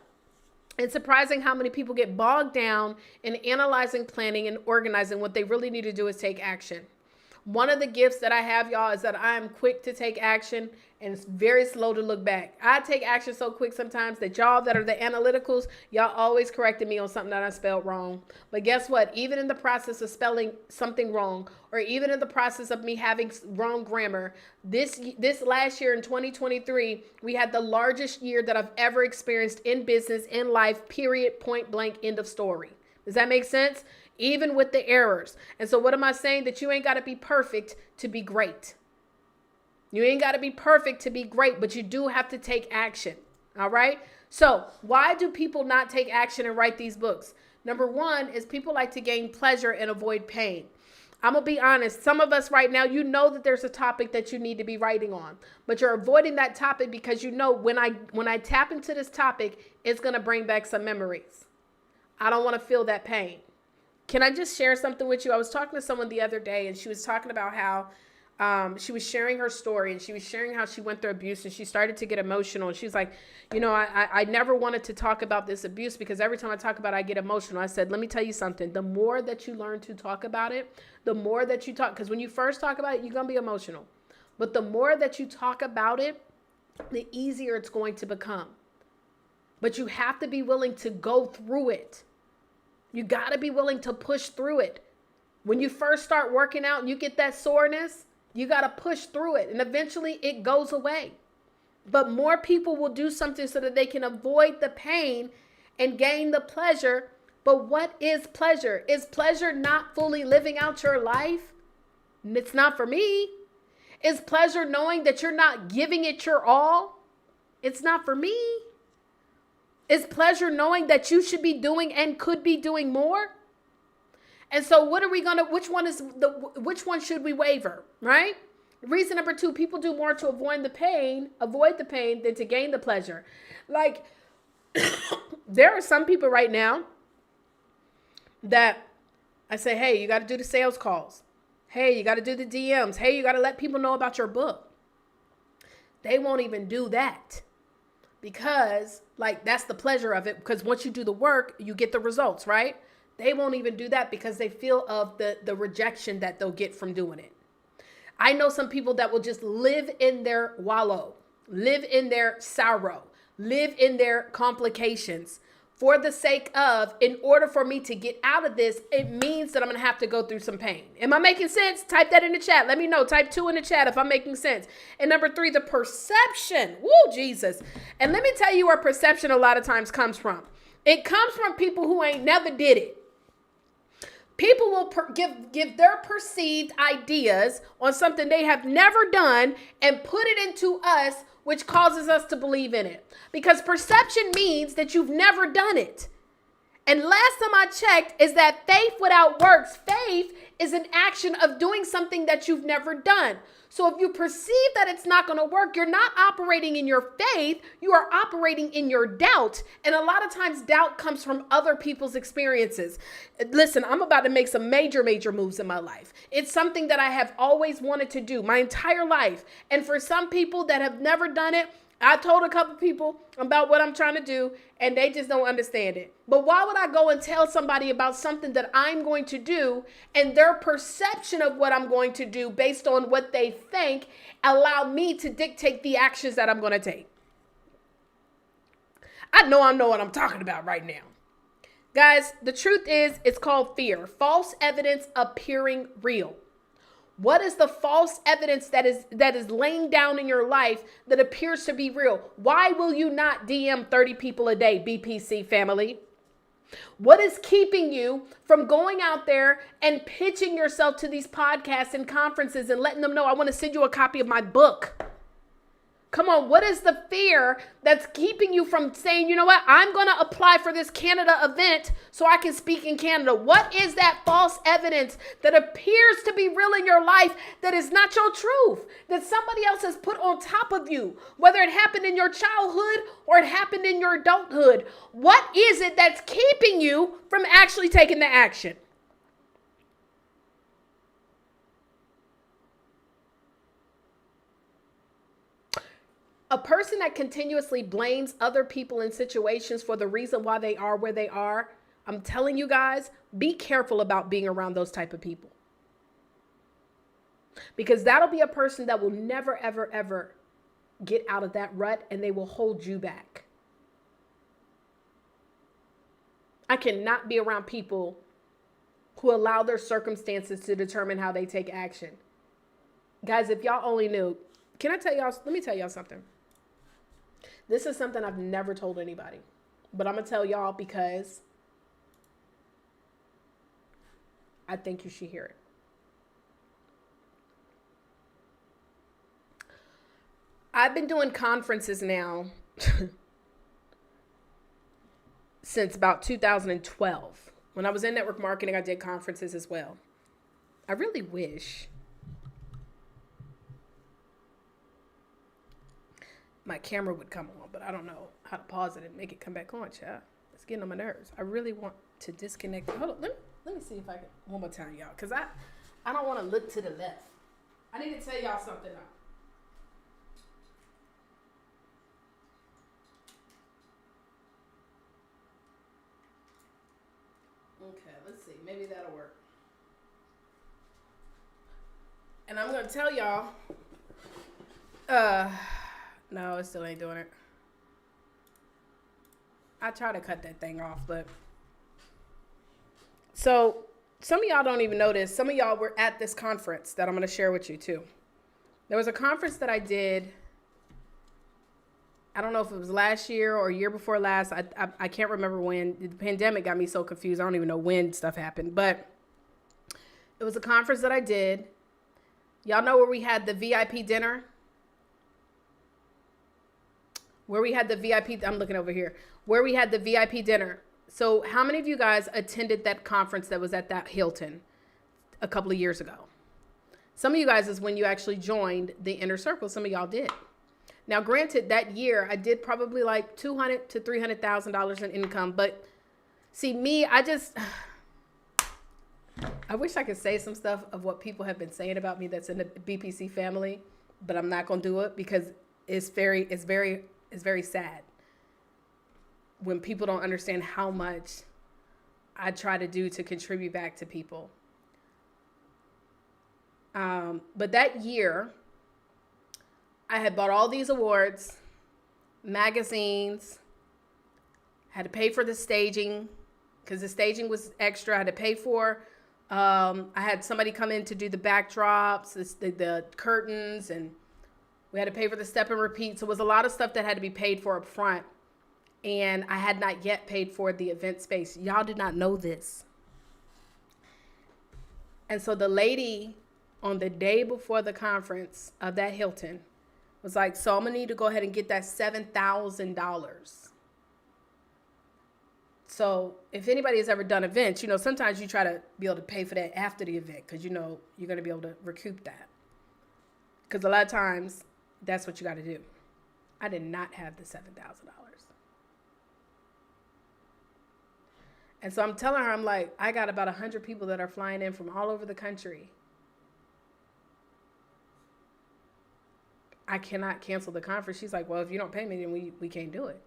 It's surprising how many people get bogged down in analyzing, planning, and organizing. What they really need to do is take action. One of the gifts that I have, y'all, is that I am quick to take action and it's very slow to look back. I take action so quick sometimes that y'all that are the analyticals, y'all always corrected me on something that I spelled wrong. But guess what? Even in the process of spelling something wrong, or even in the process of me having wrong grammar, this last year in 2023, we had the largest year that I've ever experienced in business, in life, period, point blank, end of story. Does that make sense? Even with the errors. And so what am I saying? That you ain't got to be perfect to be great. You ain't got to be perfect to be great, but you do have to take action. All right. So why do people not take action and write these books? Number one is people like to gain pleasure and avoid pain. I'm going to be honest. Some of us right now, you know that there's a topic that you need to be writing on, but you're avoiding that topic because you know when I tap into this topic, it's going to bring back some memories. I don't want to feel that pain. Can I just share something with you? I was talking to someone the other day and she was talking about how she was sharing her story and she was sharing how she went through abuse and she started to get emotional. And she's like, you know, I never wanted to talk about this abuse because every time I talk about it, I get emotional. I said, let me tell you something. The more that you learn to talk about it, the more that you talk, because when you first talk about it, you're going to be emotional. But the more that you talk about it, the easier it's going to become. But you have to be willing to go through it. You got to be willing to push through it. When you first start working out and you get that soreness, you got to push through it and eventually it goes away. But more people will do something so that they can avoid the pain and gain the pleasure. But what is pleasure? Is pleasure not fully living out your life? It's not for me. Is pleasure knowing that you're not giving it your all? It's not for me. Is pleasure knowing that you should be doing and could be doing more? And so what are we going to, which one should we waver, right? Reason number two, people do more to avoid the pain than to gain the pleasure. Like there are some people right now that I say, hey, you got to do the sales calls. Hey, you got to do the DMs. Hey, you got to let people know about your book. They won't even do that. Because like that's the pleasure of it, because once you do the work, you get the results, right? They won't even do that because they feel of the rejection that they'll get from doing it. I know some people that will just live in their wallow, live in their sorrow, live in their complications for the sake of, in order for me to get out of this, it means that I'm going to have to go through some pain. Am I making sense? Type that in the chat. Let me know. Type 2 in the chat if I'm making sense. And number 3, the perception. Woo, Jesus. And let me tell you where perception a lot of times comes from. It comes from people who ain't never did it. People will give their perceived ideas on something they have never done and put it into us, which causes us to believe in it. Because perception means that you've never done it. And last time I checked is that faith without works, faith is an action of doing something that you've never done. So if you perceive that it's not going to work, you're not operating in your faith, you are operating in your doubt. And a lot of times doubt comes from other people's experiences. Listen, I'm about to make some major moves in my life. It's something that I have always wanted to do my entire life. And for some people that have never done it, I told a couple people about what I'm trying to do, and they just don't understand it. But why would I go and tell somebody about something that I'm going to do, and their perception of what I'm going to do based on what they think allow me to dictate the actions that I'm going to take? I know what I'm talking about right now. Guys, the truth is, it's called fear. False evidence appearing real. What is the false evidence that is laying down in your life that appears to be real? Why will you not DM 30 people a day, BPC family? What is keeping you from going out there and pitching yourself to these podcasts and conferences and letting them know, I want to send you a copy of my book? Come on, what is the fear that's keeping you from saying, you know what, I'm going to apply for this Canada event so I can speak in Canada? What is that false evidence that appears to be real in your life that is not your truth, that somebody else has put on top of you, whether it happened in your childhood or it happened in your adulthood? What is it that's keeping you from actually taking the action? A person that continuously blames other people in situations for the reason why they are where they are, I'm telling you guys, be careful about being around those type of people. Because that'll be a person that will never, ever, ever get out of that rut, and they will hold you back. I cannot be around people who allow their circumstances to determine how they take action. Guys, if y'all only knew, let me tell y'all something. This is something I've never told anybody, but I'm going to tell y'all because I think you should hear it. I've been doing conferences now since about 2012. When I was in network marketing, I did conferences as well. I really wish my camera would come on, but I don't know how to pause it and make it come back on, child. It's getting on my nerves. I really want to disconnect. Hold on, let me see if I can, one more time, y'all, because I don't want to look to the left. I need to tell y'all something now. Okay, let's see. Maybe that'll work. And I'm going to tell y'all, no, it still ain't doing it. I try to cut that thing off, but. So, some of y'all don't even know this. Some of y'all were at this conference that I'm going to share with you too. There was a conference that I did. I don't know if it was last year or year before last. I can't remember when. The pandemic got me so confused. I don't even know when stuff happened. But it was a conference that I did. Y'all know where we had the VIP dinner? Where we had the VIP, I'm looking over here, where we had the VIP dinner. So how many of you guys attended that conference that was at that Hilton a couple of years ago? Some of you guys is when you actually joined the inner circle. Some of y'all did. Now, granted, that year I did probably like $200,000 to $300,000 in income. But see, me, I wish I could say some stuff of what people have been saying about me that's in the BPC family, but I'm not going to do it because it's very sad when people don't understand how much I try to do to contribute back to people. But that year, I had bought all these awards, magazines, Had to pay for the staging because the staging was extra. I had to pay for. I had somebody come in to do the backdrops, the curtains, and we had to pay for the step and repeat. So it was a lot of stuff that had to be paid for up front. And I had not yet paid for the event space. Y'all did not know this. And so the lady on the day before the conference of that Hilton was like, so I'm going to need to go ahead and get that $7,000. So if anybody has ever done events, you know, sometimes you try to be able to pay for that after the event because you know you're going to be able to recoup that. Because a lot of times that's what you got to do. I did not have the $7,000. And so I'm telling her, I'm like, I got about 100 people that are flying in from all over the country. I cannot cancel the conference. She's like, well, if you don't pay me, then we can't do it.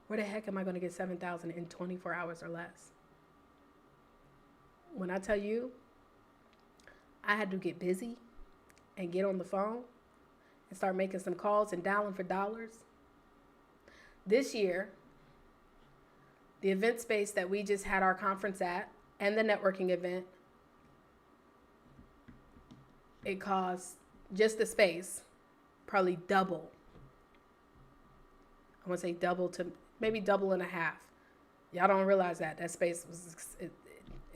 Where the heck am I going to get $7,000 in 24 hours or less? When I tell you, I had to get busy and get on the phone and start making some calls and dialing for dollars. This year, the event space that we just had our conference at and the networking event, it cost just the space probably double. I want to say double to maybe double and a half. Y'all don't realize that space it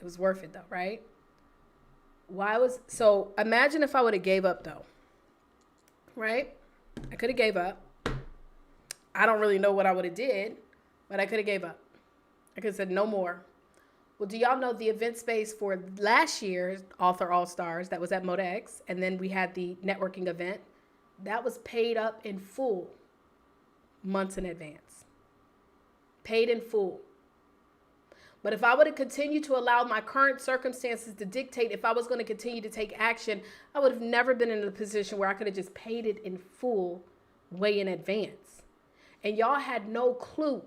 was worth it though, right? So imagine if I would have gave up though, right? I could have gave up. I don't really know what I would have did, but I could have gave up. I could have said no more. Well, do y'all know the event space for last year's Author All-Stars that was at ModeX, and then we had the networking event, that was paid up in full months in advance. Paid in full. But if I would have continued to allow my current circumstances to dictate if I was going to continue to take action, I would have never been in a position where I could have just paid it in full way in advance. And y'all had no clue.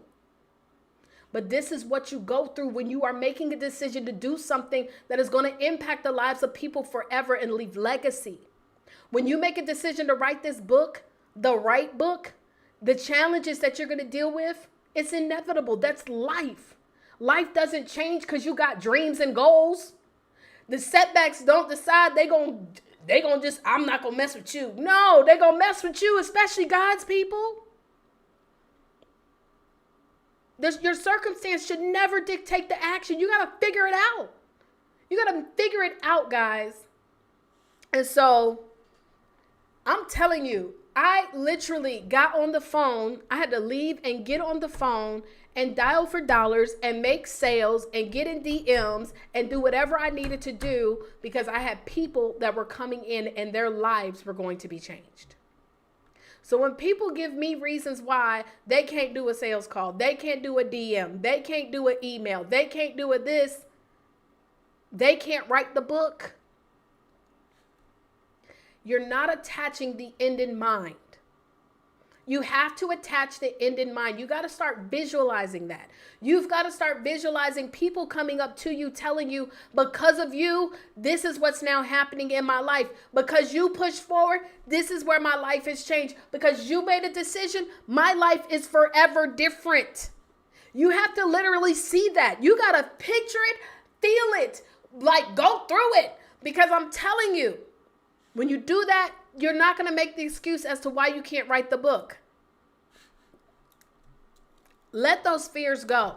But this is what you go through when you are making a decision to do something that is going to impact the lives of people forever and leave legacy. When you make a decision to write this book, the right book, the challenges that you're going to deal with, it's inevitable. That's life. Life doesn't change because you got dreams and goals. The setbacks don't decide they gonna just, I'm not going to mess with you. No, they going to mess with you, especially God's people. Your circumstance should never dictate the action. You got to figure it out. You got to figure it out, guys. And so I'm telling you, I literally got on the phone. I had to leave and get on the phone and dial for dollars and make sales and get in DMs and do whatever I needed to do because I had people that were coming in and their lives were going to be changed. So when people give me reasons why they can't do a sales call, they can't do a DM, they can't do an email, they can't do a this, they can't write the book, you're not attaching the end in mind. You have to attach the end in mind. You got to start visualizing that. You've got to start visualizing people coming up to you, telling you, because of you, this is what's now happening in my life. Because you pushed forward, this is where my life has changed. Because you made a decision, my life is forever different. You have to literally see that. You got to picture it, feel it, like go through it. Because I'm telling you, when you do that, you're not going to make the excuse as to why you can't write the book. Let those fears go.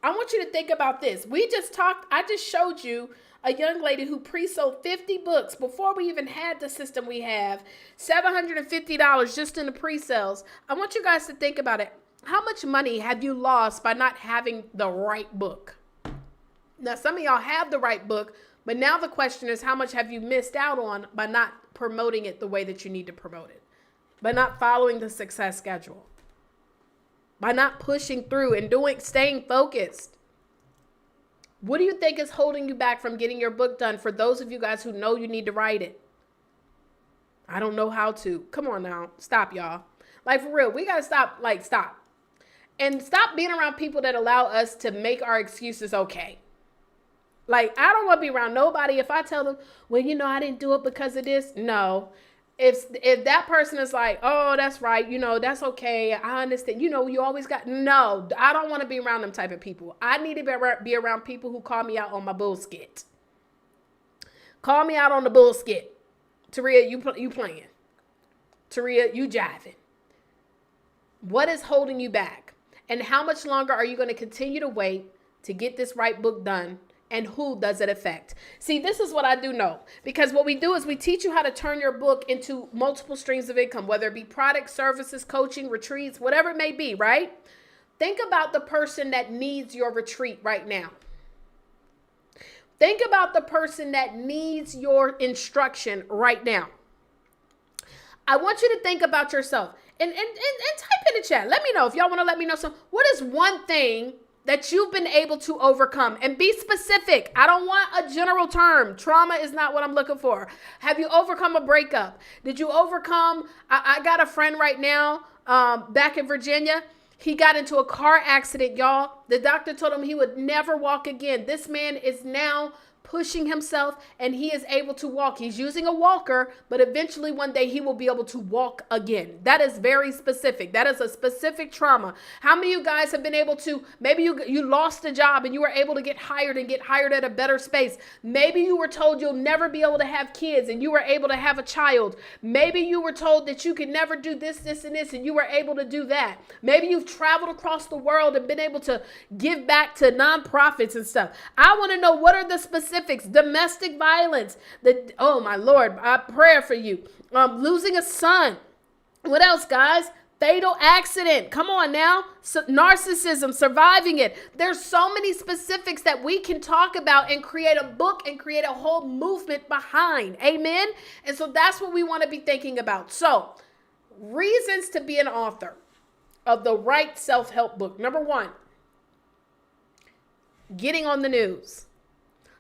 I want you to think about this. I just showed you a young lady who pre-sold 50 books before we even had the system we have. $750 just in the pre-sales. I want you guys to think about it. How much money have you lost by not having the right book? Now, some of y'all have the right book, but now the question is, how much have you missed out on by not promoting it the way that you need to promote it? By not following the success schedule? By not pushing through and staying focused? What do you think is holding you back from getting your book done for those of you guys who know you need to write it? I don't know how to. Come on now. Stop, y'all. Like, for real, we got to stop. Stop. And stop being around people that allow us to make our excuses okay. I don't want to be around nobody if I tell them, well, I didn't do it because of this. No. if that person is like, oh, that's right, that's okay, I understand, you always got, no, I don't want to be around them type of people. I need to be around people who call me out on my bullshit. Call me out on the bullshit. Taria, you playing. Taria, you jiving. What is holding you back? And how much longer are you going to continue to wait to get this right book done? And who does it affect? See, this is what I do know. Because what we do is we teach you how to turn your book into multiple streams of income, whether it be products, services, coaching, retreats, whatever it may be, right? Think about the person that needs your retreat right now. Think about the person that needs your instruction right now. I want you to think about yourself and type in the chat. Let me know if y'all want to let me know some. What is one thing that you've been able to overcome? And be specific. I don't want a general term. Trauma is not what I'm looking for. Have you overcome a breakup? Did you overcome? I got a friend right now back in Virginia. He got into a car accident, y'all. The doctor told him he would never walk again. This man is now pushing himself and he is able to walk. He's using a walker, but eventually one day he will be able to walk again. That is very specific. That is a specific trauma. How many of you guys have been able to, maybe you lost a job and you were able to get hired at a better space. Maybe you were told you'll never be able to have kids and you were able to have a child. Maybe you were told that you could never do this, this, and this, and you were able to do that. Maybe you've traveled across the world and been able to give back to nonprofits and stuff. I want to know, what are the specifics? Domestic violence. Oh my Lord, I pray for you. Losing a son. What else, guys? Fatal accident. Come on now. Narcissism, surviving it. There's so many specifics that we can talk about and create a book and create a whole movement behind. Amen. And so that's what we want to be thinking about. So, reasons to be an author of the right self-help book. Number 1, getting on the news.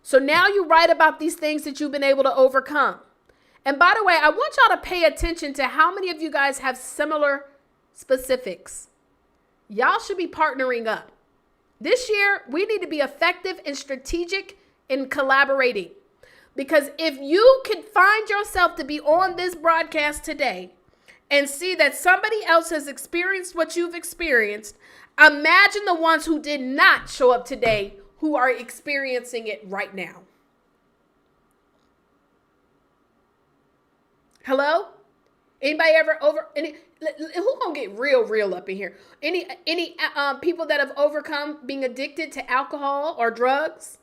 So now you write about these things that you've been able to overcome. And by the way, I want y'all to pay attention to how many of you guys have similar specifics. Y'all should be partnering up. This year, we need to be effective and strategic in collaborating. Because if you can find yourself to be on this broadcast today and see that somebody else has experienced what you've experienced, imagine the ones who did not show up today who are experiencing it right now. Hello? Anybody ever who gonna get real up in here? Any people that have overcome being addicted to alcohol or drugs?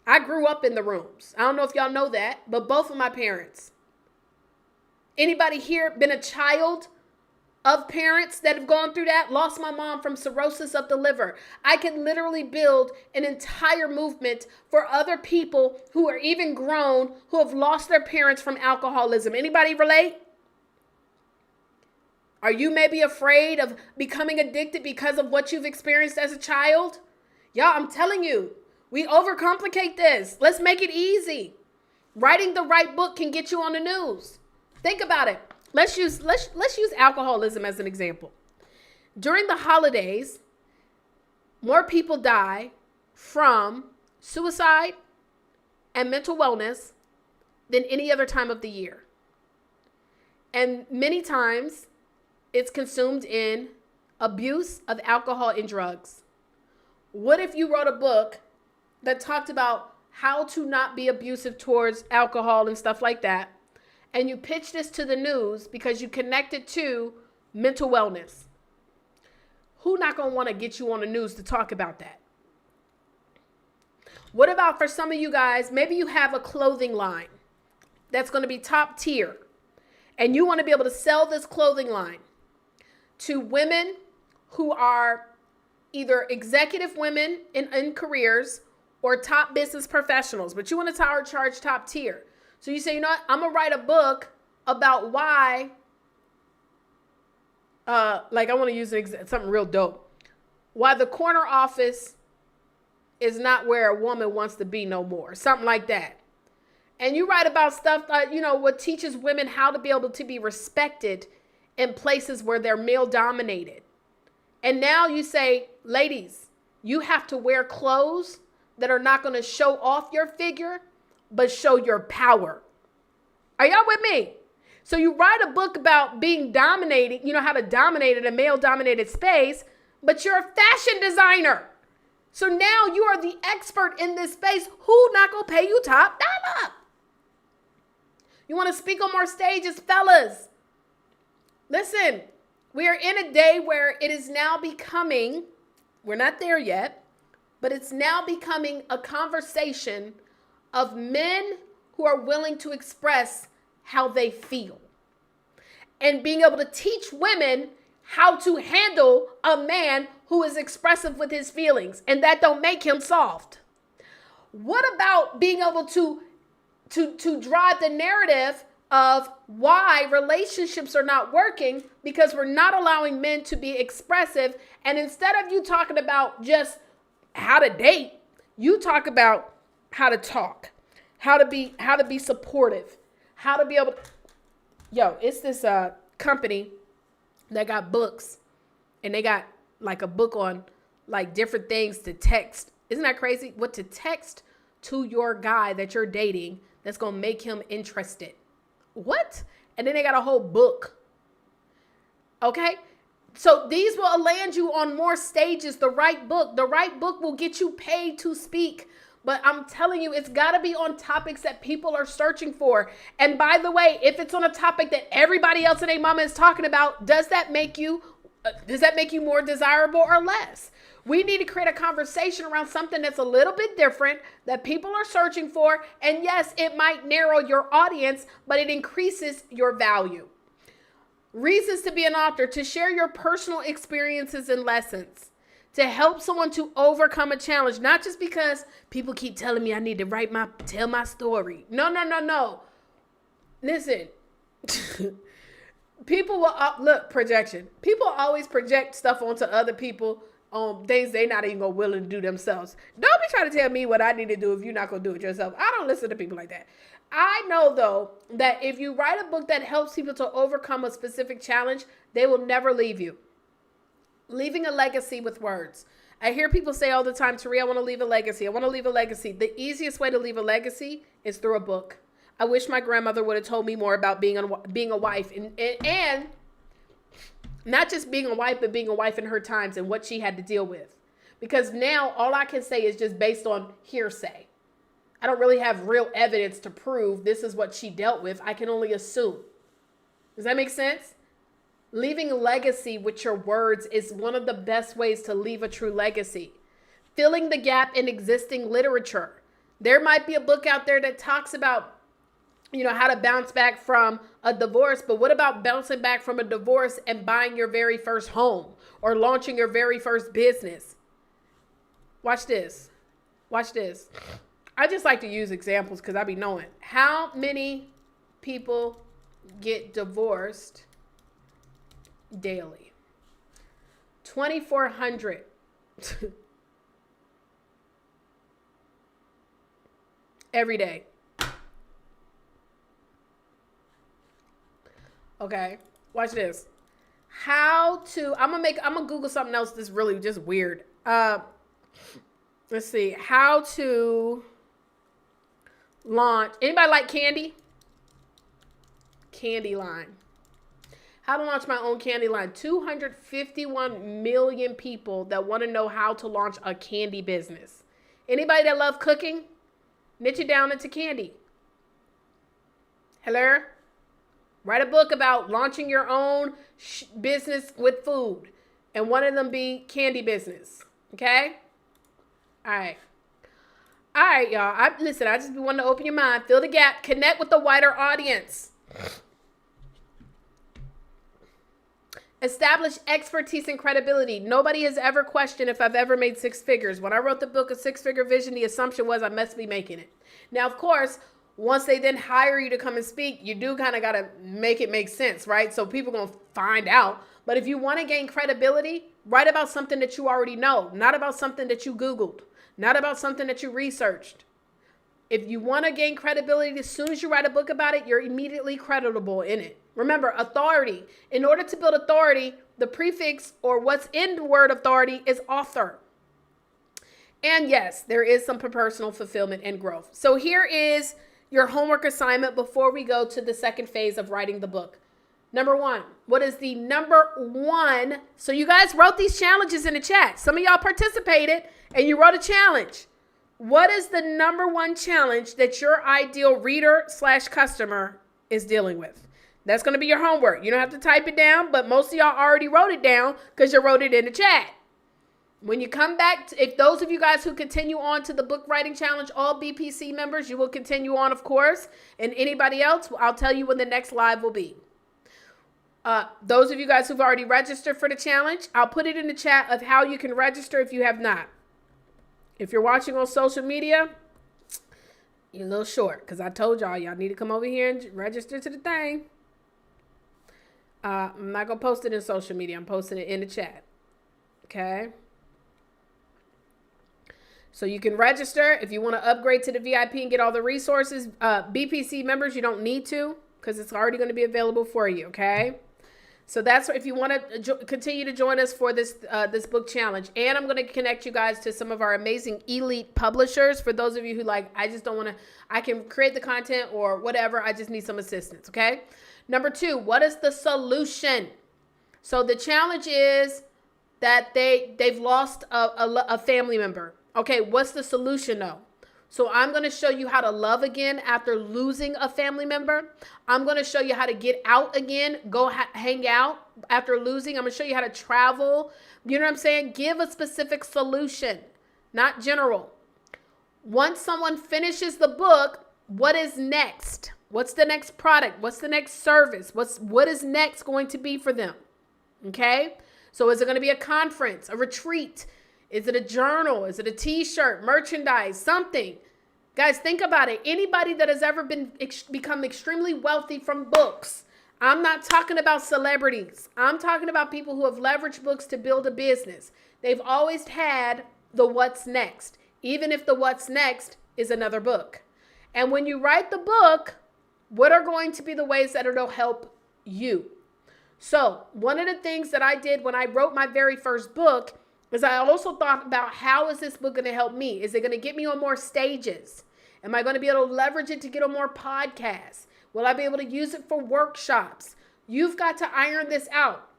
I grew up in the rooms. I don't know if y'all know that, but both of my parents. Anybody here been a child of parents that have gone through that? Lost my mom from cirrhosis of the liver. I can literally build an entire movement for other people who are even grown, who have lost their parents from alcoholism. Anybody relate? Are you maybe afraid of becoming addicted because of what you've experienced as a child? Y'all, I'm telling you, we overcomplicate this. Let's make it easy. Writing the right book can get you on the news. Think about it. Let's use alcoholism as an example. During the holidays, more people die from suicide and mental wellness than any other time of the year. And many times it's consumed in abuse of alcohol and drugs. What if you wrote a book that talked about how to not be abusive towards alcohol and stuff like that, and you pitch this to the news because you connect it to mental wellness? Who not going to want to get you on the news to talk about that? What about for some of you guys, maybe you have a clothing line that's going to be top tier, and you want to be able to sell this clothing line to women who are either executive women in careers or top business professionals, but you want to charge top tier. So you say, you know what, I'm going to write a book about why, I want to use something real dope. Why the corner office is not where a woman wants to be no more. Something like that. And you write about stuff, what teaches women how to be able to be respected in places where they're male dominated. And now you say, ladies, you have to wear clothes that are not going to show off your figure, but show your power. Are y'all with me? So you write a book about being dominated, you know how to dominate in a male-dominated space, but you're a fashion designer. So now you are the expert in this space. Who not gonna pay you top dollar? You want to speak on more stages, fellas? Listen, we are in a day where it is now becoming, we're not there yet, but it's now becoming a conversation of men who are willing to express how they feel and being able to teach women how to handle a man who is expressive with his feelings, and that don't make him soft. What about being able to drive the narrative of why relationships are not working because we're not allowing men to be expressive, and instead of you talking about just how to date, you talk about how to talk, how to be supportive, how to be able to, it's this company that got books, and they got like a book on like different things to text. Isn't that crazy? What to text to your guy that you're dating that's going to make him interested. What? And then they got a whole book. Okay? So these will land you on more stages. The right book will get you paid to speak. But I'm telling you, it's got to be on topics that people are searching for. And by the way, if it's on a topic that everybody else in their mama is talking about, does that make you more desirable or less? We need to create a conversation around something that's a little bit different that people are searching for. And yes, it might narrow your audience, but it increases your value. Reasons to be an author: to share your personal experiences and lessons, to help someone to overcome a challenge, not just because people keep telling me I need to tell my story. No. Listen, people will projection. People always project stuff onto other people on things they're not even gonna willing to do themselves. Don't be trying to tell me what I need to do if you're not gonna do it yourself. I don't listen to people like that. I know though that if you write a book that helps people to overcome a specific challenge, they will never leave you. Leaving a legacy with words. I hear people say all the time, Tari, I want to leave a legacy. I want to leave a legacy. The easiest way to leave a legacy is through a book. I wish my grandmother would have told me more about being a wife and not just being a wife, but being a wife in her times and what she had to deal with. Because now all I can say is just based on hearsay. I don't really have real evidence to prove this is what she dealt with. I can only assume. Does that make sense? Leaving a legacy with your words is one of the best ways to leave a true legacy. Filling the gap in existing literature. There might be a book out there that talks about, how to bounce back from a divorce, but what about bouncing back from a divorce and buying your very first home or launching your very first business? Watch this. I just like to use examples because I be knowing. How many people get divorced daily? 2,400. Every day. Okay, watch this. I'm gonna Google something else that's really just weird. Let's see. How to launch. Anybody like candy? Candy line. How to launch my own candy line. 251 million people that want to know how to launch a candy business. Anybody that love cooking? Niche it down into candy. Hello? Write a book about launching your own business with food. And one of them be candy business. Okay? All right, y'all. I just want to open your mind. Fill the gap. Connect with the wider audience. Establish expertise and credibility. Nobody has ever questioned if I've ever made six figures. When I wrote the book, A Six-Figure Vision, the assumption was I must be making it. Now, of course, once they then hire you to come and speak, you do kind of got to make it make sense, right? So people going to find out. But if you want to gain credibility, write about something that you already know, not about something that you Googled, not about something that you researched. If you want to gain credibility, as soon as you write a book about it, you're immediately creditable in it. Remember, authority. In order to build authority, the prefix or what's in the word authority is author. And yes, there is some personal fulfillment and growth. So here is, your homework assignment before we go to the second phase of writing the book. Number one, what is the number one? So you guys wrote these challenges in the chat. Some of y'all participated and you wrote a challenge. What is the number one challenge that your ideal reader / customer is dealing with? That's going to be your homework. You don't have to type it down, but most of y'all already wrote it down because you wrote it in the chat. When you come back, if those of you guys who continue on to the book writing challenge, all BPC members, you will continue on, of course. And anybody else, I'll tell you when the next live will be. Those of you guys who've already registered for the challenge, I'll put it in the chat of how you can register if you have not. If you're watching on social media, you're a little short because I told y'all need to come over here and register to the thing. I'm not going to post it in social media. I'm posting it in the chat. Okay. So you can register if you want to upgrade to the VIP and get all the resources. BPC members, you don't need to because it's already going to be available for you. Okay. So that's if you want to continue to join us for this this book challenge. And I'm going to connect you guys to some of our amazing elite publishers. For those of you who I just don't want to, I can create the content or whatever. I just need some assistance. Okay. Number two, what is the solution? So the challenge is that they've lost a family member. Okay. What's the solution though? So I'm going to show you how to love again after losing a family member. I'm going to show you how to get out again, go hang out after losing. I'm going to show you how to travel. You know what I'm saying? Give a specific solution, not general. Once someone finishes the book, what is next? What's the next product? What's the next service? What is next going to be for them? Okay? So is it going to be a conference, a retreat? Is it a journal? Is it a t-shirt, merchandise, something? Guys, think about it. Anybody that has ever become extremely wealthy from books, I'm not talking about celebrities. I'm talking about people who have leveraged books to build a business. They've always had the what's next, even if the what's next is another book. And when you write the book, what are going to be the ways that it'll help you? So one of the things that I did when I wrote my very first book is I also thought about how is this book going to help me? Is it going to get me on more stages? Am I going to be able to leverage it to get on more podcasts? Will I be able to use it for workshops? You've got to iron this out.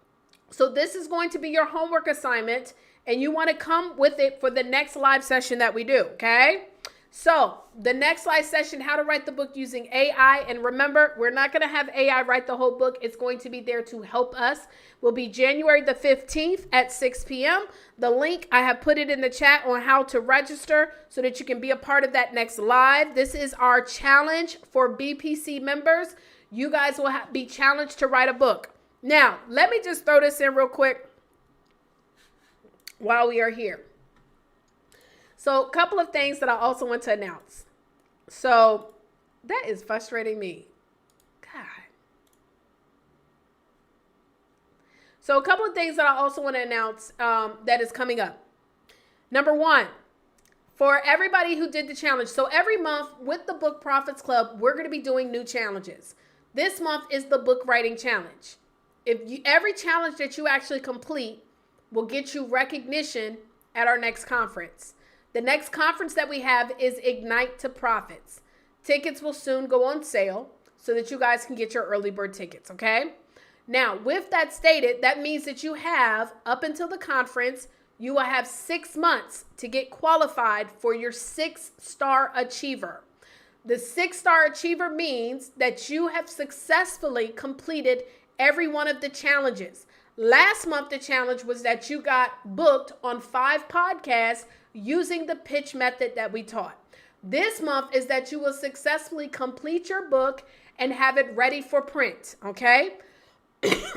So this is going to be your homework assignment, and you want to come with it for the next live session that we do, okay? So the next live session, how to write the book using AI. And remember, we're not going to have AI write the whole book. It's going to be there to help us. Will be January the 15th at 6 p.m. The link, I have put it in the chat on how to register so that you can be a part of that next live. This is our challenge for BPC members. You guys will be challenged to write a book. Now, let me just throw this in real quick while we are here. So a couple of things that I also want to announce. So that is frustrating me. God. So a couple of things that I also want to announce that is coming up. Number one, for everybody who did the challenge. So every month with the Book Profits Club, we're going to be doing new challenges. This month is the book writing challenge. Every challenge that you actually complete will get you recognition at our next conference. The next conference that we have is Ignite to Profits. Tickets will soon go on sale so that you guys can get your early bird tickets, okay? Now, with that stated, that means that you have, up until the conference, you will have 6 months to get qualified for your 6-star achiever. The 6-star achiever means that you have successfully completed every one of the challenges. Last month, the challenge was that you got booked on 5 podcasts using the pitch method that we taught. This month is that you will successfully complete your book and have it ready for print, okay?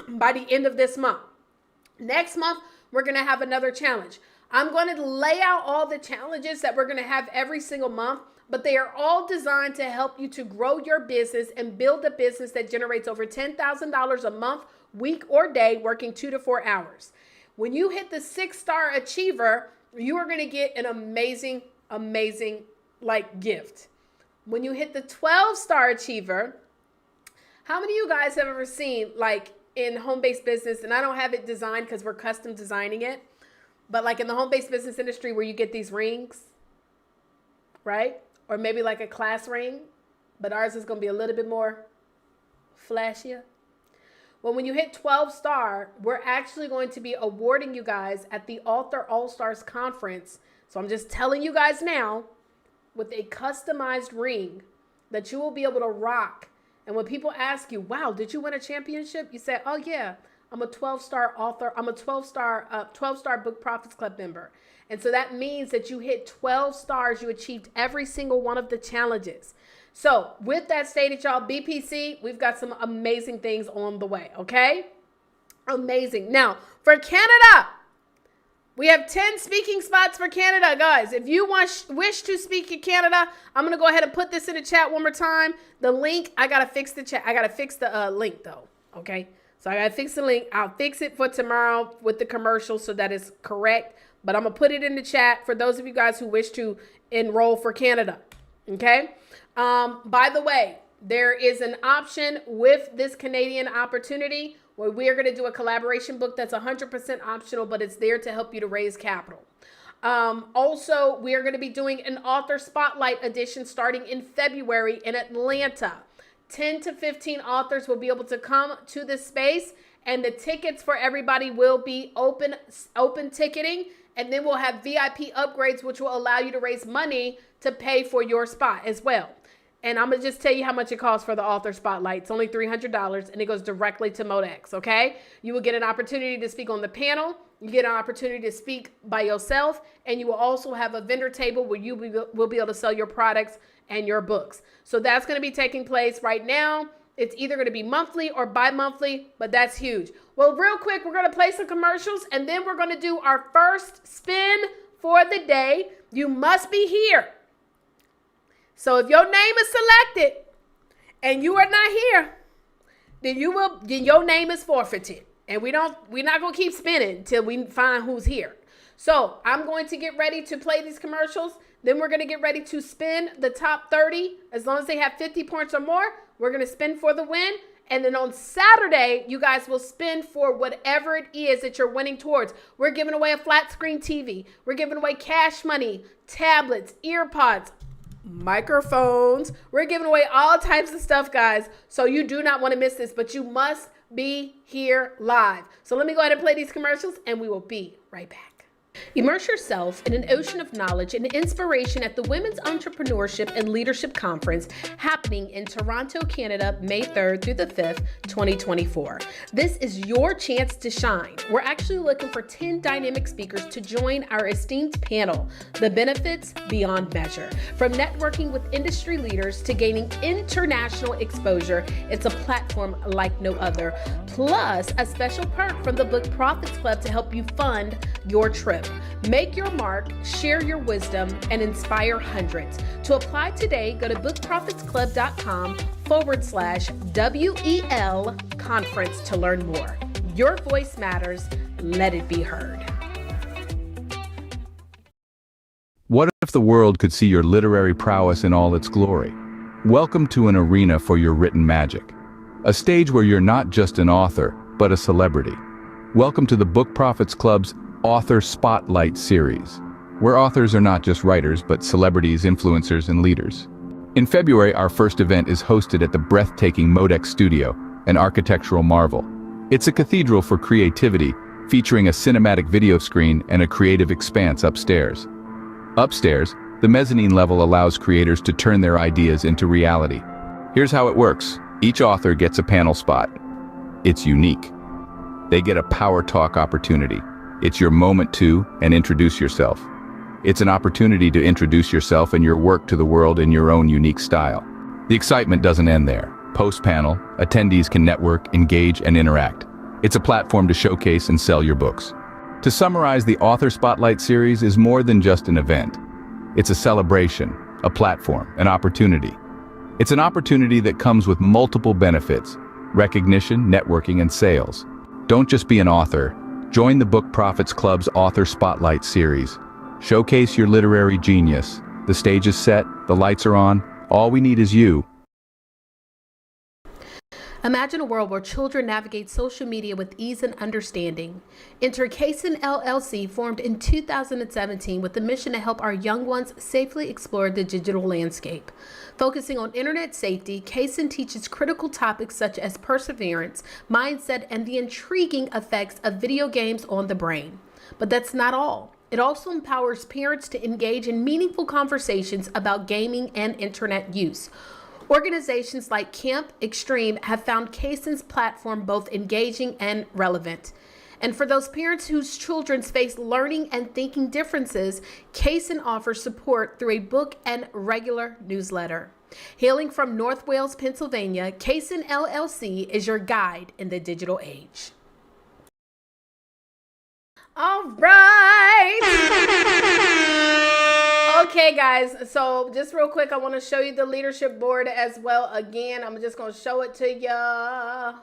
By the end of this month. Next month, we're going to have another challenge. I'm going to lay out all the challenges that we're going to have every single month, but they are all designed to help you to grow your business and build a business that generates over $10,000 a month, week, or day, working 2 to 4 hours. When you hit the 6-star achiever, you are going to get an amazing gift. When you hit the 12-star achiever, how many of you guys have ever seen in home-based business, and I don't have it designed because we're custom designing it, but like in the home-based business industry where you get these rings, right? Or maybe like a class ring. but ours is going to be a little bit more flashier. Well, when you hit 12 star, we're actually going to be awarding you guys at the Author All-Stars Conference. So I'm just telling you guys now, with a customized ring that you will be able to rock. And when people ask you, wow, did you win a championship? You say, oh yeah, I'm a 12-star author. I'm a 12-star Book Profits Club member. And so that means that you hit 12 stars. You achieved every single one of the challenges. So with that stated, y'all, BPC, we've got some amazing things on the way, okay? Amazing. Now, for Canada, we have 10 speaking spots for Canada, guys. If you wish to speak in Canada, I'm going to go ahead and put this in the chat one more time. The link, I got to fix the chat. I got to fix the link, though, okay? So I got to fix the link. I'll fix it for tomorrow with the commercial so that it's correct. But I'm going to put it in the chat for those of you guys who wish to enroll for Canada, okay? By the way, there is an option with this Canadian opportunity where we are going to do a collaboration book that's 100% optional, but it's there to help you to raise capital. Also, we are going to be doing an author spotlight edition starting in February in Atlanta. 10 to 15 authors will be able to come to this space, and the tickets for everybody will be open ticketing, and then we'll have VIP upgrades, which will allow you to raise money to pay for your spot as well. And I'm going to just tell you how much it costs for the author spotlight. It's only $300, and it goes directly to Modex, okay? You will get an opportunity to speak on the panel. You get an opportunity to speak by yourself, and you will also have a vendor table where you will be able to sell your products and your books. So that's going to be taking place right now. It's either going to be monthly or bi-monthly, but that's huge. Well, real quick, we're going to play some commercials, and then we're going to do our first spin for the day. You must be here. So if your name is selected and you are not here, then your name is forfeited. And we're not going to keep spinning till we find who's here. So I'm going to get ready to play these commercials. Then we're going to get ready to spin the top 30. As long as they have 50 points or more, we're going to spin for the win. And then on Saturday, you guys will spin for whatever it is that you're winning towards. We're giving away a flat screen TV. We're giving away cash money, tablets, earpods, microphones. We're giving away all types of stuff, guys. So you do not want to miss this, but you must be here live. So let me go ahead and play these commercials, and we will be right back. Immerse yourself in an ocean of knowledge and inspiration at the Women's Entrepreneurship and Leadership Conference happening in Toronto, Canada, May 3rd through the 5th, 2024. This is your chance to shine. We're actually looking for 10 dynamic speakers to join our esteemed panel, The Benefits Beyond Measure. From networking with industry leaders to gaining international exposure, it's a platform like no other. Plus, a special perk from the Book Profits Club to help you fund your trip. Make your mark, share your wisdom, and inspire hundreds. To apply today, go to bookprofitsclub.com/WEL conference to learn more. Your voice matters. Let it be heard. What if the world could see your literary prowess in all its glory? Welcome to an arena for your written magic. A stage where you're not just an author, but a celebrity. Welcome to the Book Profits Club's Author Spotlight series, where authors are not just writers, but celebrities, influencers, and leaders. In February, our first event is hosted at the breathtaking Modex Studio, an architectural marvel. It's a cathedral for creativity, featuring a cinematic video screen and a creative expanse upstairs. Upstairs, the mezzanine level allows creators to turn their ideas into reality. Here's how it works. Each author gets a panel spot. It's unique. They get a power talk opportunity. It's your moment to introduce yourself. It's an opportunity to introduce yourself and your work to the world in your own unique style. The excitement doesn't end there. Post-panel, attendees can network, engage, and interact. It's a platform to showcase and sell your books. To summarize, the Author Spotlight series is more than just an event. It's a celebration, a platform, an opportunity. It's an opportunity that comes with multiple benefits: recognition, networking, and sales. Don't just be an author. Join the Book Profits Club's Author Spotlight series. Showcase your literary genius. The stage is set, the lights are on, all we need is you. Imagine a world where children navigate social media with ease and understanding. Enter Kaysen LLC, formed in 2017 with the mission to help our young ones safely explore the digital landscape. Focusing on internet safety, Kaysen teaches critical topics such as perseverance, mindset, and the intriguing effects of video games on the brain. But that's not all. It also empowers parents to engage in meaningful conversations about gaming and internet use. Organizations like Camp Extreme have found Kaysen's platform both engaging and relevant. And for those parents whose children face learning and thinking differences, Kaysen offers support through a book and regular newsletter. Hailing from North Wales, Pennsylvania, Kaysen LLC is your guide in the digital age. All right. Okay, guys. So just real quick, I want to show you the leadership board as well. Again, I'm just going to show it to ya.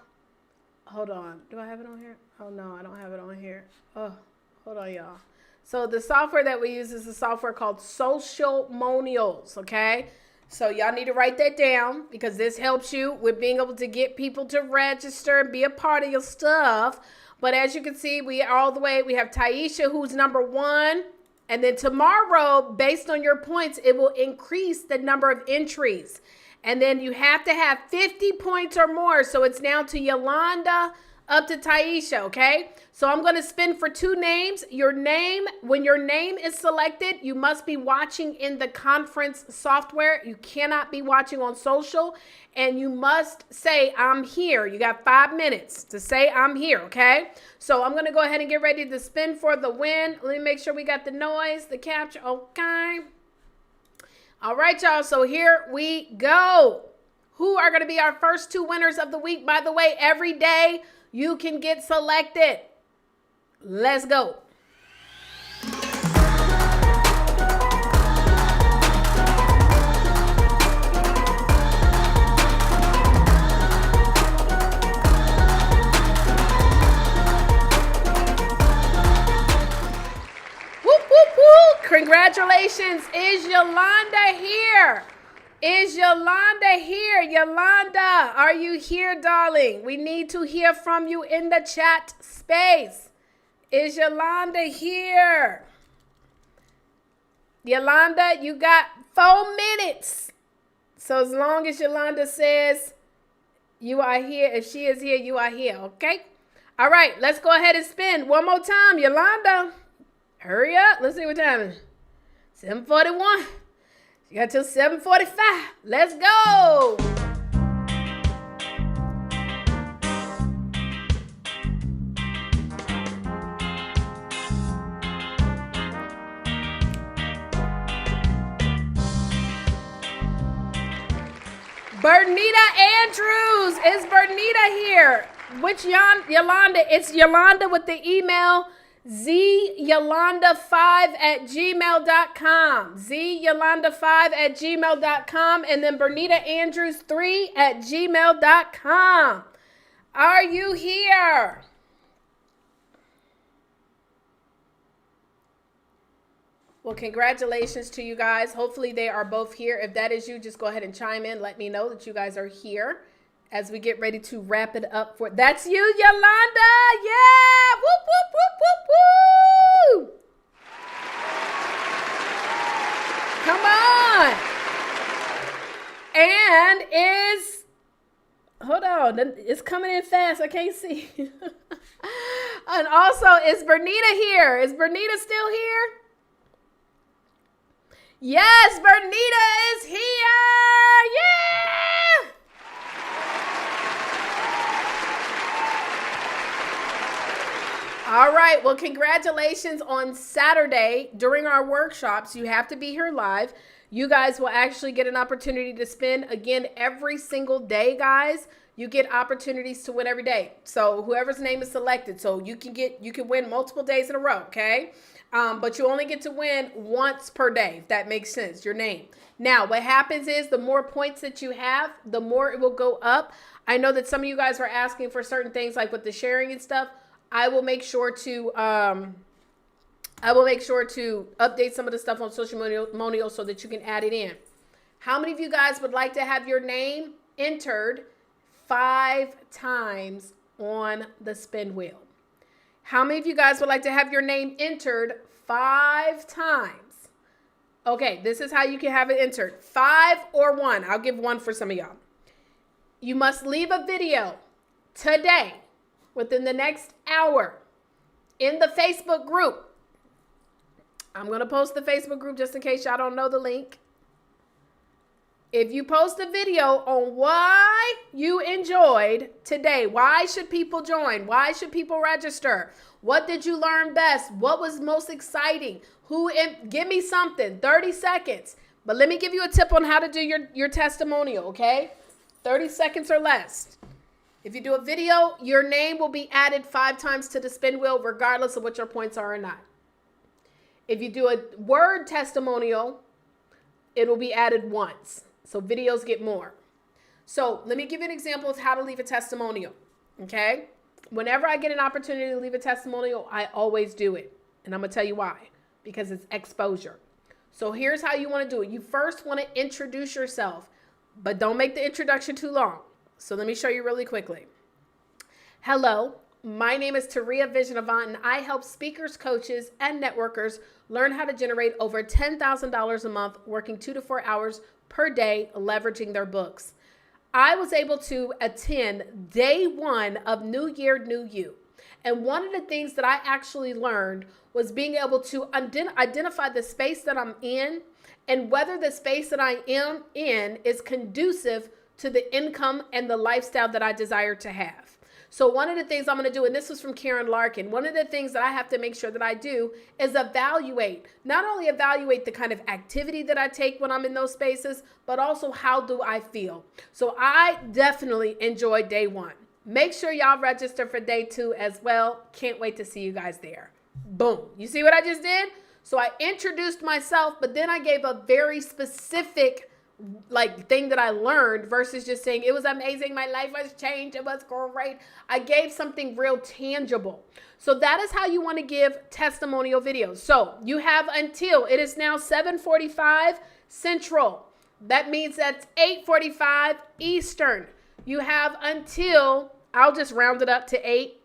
Hold on. Do I have it on here? Oh, no, I don't have it on here. Oh, hold on, y'all. So the software that we use is a software called Socialmonials, okay? So y'all need to write that down because this helps you with being able to get people to register and be a part of your stuff. But as you can see, we are all the way. We have Taisha, who's number 1. And then tomorrow, based on your points, it will increase the number of entries. And then you have to have 50 points or more. So it's now to Yolanda up to Taisha, okay? So I'm going to spin for 2 names. Your name, when your name is selected, you must be watching in the conference software. You cannot be watching on social. And you must say, I'm here. You got 5 minutes to say, I'm here, okay? So I'm going to go ahead and get ready to spin for the win. Let me make sure we got the noise, the capture, okay? All right, y'all. So here we go. Who are going to be our first 2 winners of the week? By the way, every day you can get selected. Let's go. Congratulations. Is Yolanda here? Is Yolanda here? Yolanda, are you here, darling? We need to hear from you in the chat space. Is Yolanda here? Yolanda, you got 4 minutes. So as long as Yolanda says you are here, if she is here, you are here, okay? All right, let's go ahead and spin one more time. Yolanda, hurry up. Let's see what time it is. 7:41. You got till 7:45. Let's go. Bernita Andrews. Is Bernita here? Which Yolanda? It's Yolanda with the emailzyolanda5@gmail.com. zyolanda5@gmail.com. And then Bernita Andrews 3@gmail.com. Are you here? Well, congratulations to you guys. Hopefully they are both here. If that is you, just go ahead and chime in. Let me know that you guys are here as we get ready to wrap it up for. That's you, Yolanda. Yeah. Whoop, whoop, whoop, whoop, whoop. Come on. And hold on. It's coming in fast. I can't see. And also, is Bernita here? Is Bernita still here? Yes, Bernita is here. Yeah. All right. Well, congratulations on Saturday during our workshops. You have to be here live. You guys will actually get an opportunity to spin again every single day, guys. You get opportunities to win every day. So whoever's name is selected, so you can win multiple days in a row, okay? But you only get to win once per day, if that makes sense, your name. Now, what happens is the more points that you have, the more it will go up. I know that some of you guys were asking for certain things like with the sharing and stuff. I will make sure to update some of the stuff on Socialmonial so that you can add it in. How many of you guys would like to have your name entered 5 times on the spin wheel. How many of you guys would like to have your name entered 5 times? Okay, this is how you can have it entered. 5 or 1. I'll give 1 for some of y'all. You must leave a video today, within the next hour, in the Facebook group. I'm going to post the Facebook group just in case y'all don't know the link. If you post a video on why you enjoyed today, why should people join? Why should people register? What did you learn best? What was most exciting? Give me something, 30 seconds. But let me give you a tip on how to do your testimonial, okay? 30 seconds or less. If you do a video, your name will be added 5 times to the spin wheel, regardless of what your points are or not. If you do a word testimonial, it will be added once. So videos get more. So let me give you an example of how to leave a testimonial, okay? Whenever I get an opportunity to leave a testimonial, I always do it. And I'm going to tell you why. Because it's exposure. So here's how you want to do it. You first want to introduce yourself, but don't make the introduction too long. So let me show you really quickly. Hello, my name is Taria Vision-Avant, and I help speakers, coaches, and networkers learn how to generate over $10,000 a month working 2 to 4 hours per day, leveraging their books. I was able to attend day 1 of New Year, New You. And one of the things that I actually learned was being able to identify the space that I'm in and whether the space that I am in is conducive to the income and the lifestyle that I desire to have. So one of the things I'm going to do, and this was from Karen Larkin, one of the things that I have to make sure that I do is evaluate, not only evaluate the kind of activity that I take when I'm in those spaces, but also how do I feel. So I definitely enjoyed day 1. Make sure y'all register for day 2 as well. Can't wait to see you guys there. Boom. You see what I just did? So I introduced myself, but then I gave a very specific thing that I learned versus just saying it was amazing, my life was changed, it was great. I gave something real tangible. So that is how you want to give testimonial videos. So you have until, it is now 7:45 Central. That means that's 8:45 Eastern. You have until, I'll just round it up to 8.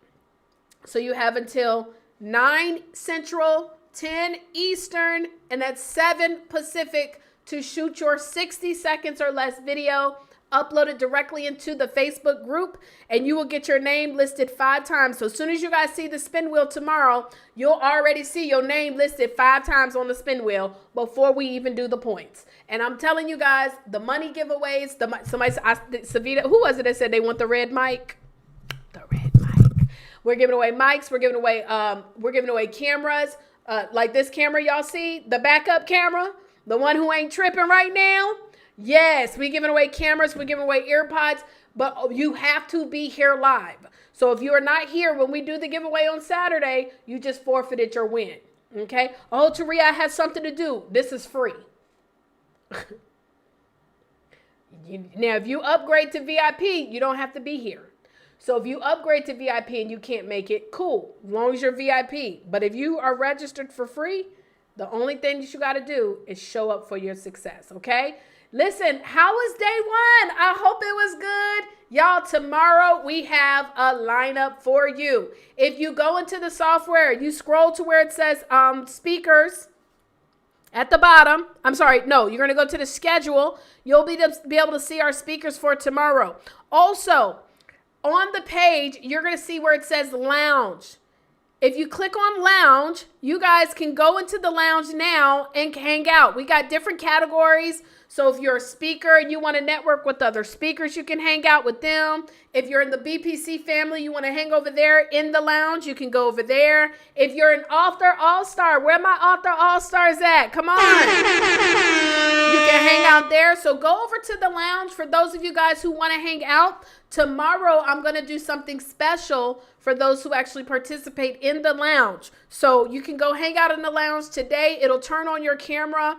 So you have until 9 Central, 10 Eastern, and that's 7 Pacific to shoot your 60 seconds or less video, upload it directly into the Facebook group, and you will get your name listed 5 times. So as soon as you guys see the spin wheel tomorrow, you'll already see your name listed 5 times on the spin wheel before we even do the points. And I'm telling you guys, the money giveaways, Savita, who was it that said they want the red mic? The red mic. We're giving away mics. We're giving away cameras. Like this camera y'all see, the backup camera. The one who ain't tripping right now? Yes, we're giving away cameras. We're giving away AirPods. But you have to be here live. So if you are not here when we do the giveaway on Saturday, you just forfeited your win. Okay? Oh, Taria has something to do. This is free. Now, if you upgrade to VIP, you don't have to be here. So if you upgrade to VIP and you can't make it, cool. As long as you're VIP. But if you are registered for free, the only thing that you got to do is show up for your success, okay? Listen, how was day 1? I hope it was good. Y'all, tomorrow we have a lineup for you. If you go into the software, you scroll to where it says speakers at the bottom. I'm sorry, no, you're going to go to the schedule. You'll be able to see our speakers for tomorrow. Also, on the page, you're going to see where it says lounge. If you click on lounge, you guys can go into the lounge now and hang out. We got different categories. So if you're a speaker and you want to network with other speakers, you can hang out with them. If you're in the BPC family, you want to hang over there in the lounge, you can go over there. If you're an author all-star, where my author all-stars at? Come on. You can hang out there. So go over to the lounge for those of you guys who want to hang out. Tomorrow, I'm going to do something special for those who actually participate in the lounge. So you can go hang out in the lounge today. It'll turn on your camera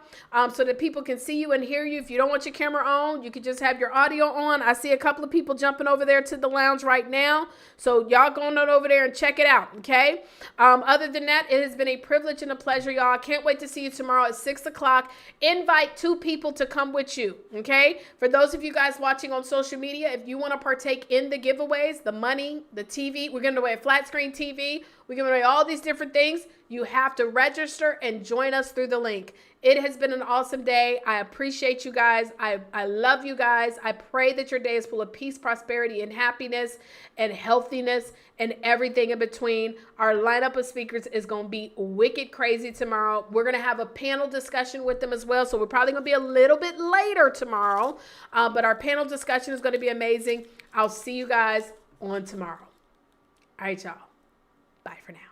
so that people can see you and hear you. If you don't want your camera on, you can just have your audio on. I see a couple of people jumping over there there to the lounge right now. So y'all going on over there and check it out, okay? Other than that, it has been a privilege and a pleasure, y'all. I can't wait to see you tomorrow at 6 o'clock. Invite 2 people to come with you, okay? For those of you guys watching on social media, if you want to partake in the giveaways, the money, the TV, we're giving away a flat screen TV. We're giving away all these different things. You have to register and join us through the link. It has been an awesome day. I appreciate you guys. I love you guys. I pray that your day is full of peace, prosperity, and happiness, and healthiness, and everything in between. Our lineup of speakers is going to be wicked crazy tomorrow. We're going to have a panel discussion with them as well. So we're probably going to be a little bit later tomorrow. But our panel discussion is going to be amazing. I'll see you guys on tomorrow. All right, y'all. Bye for now.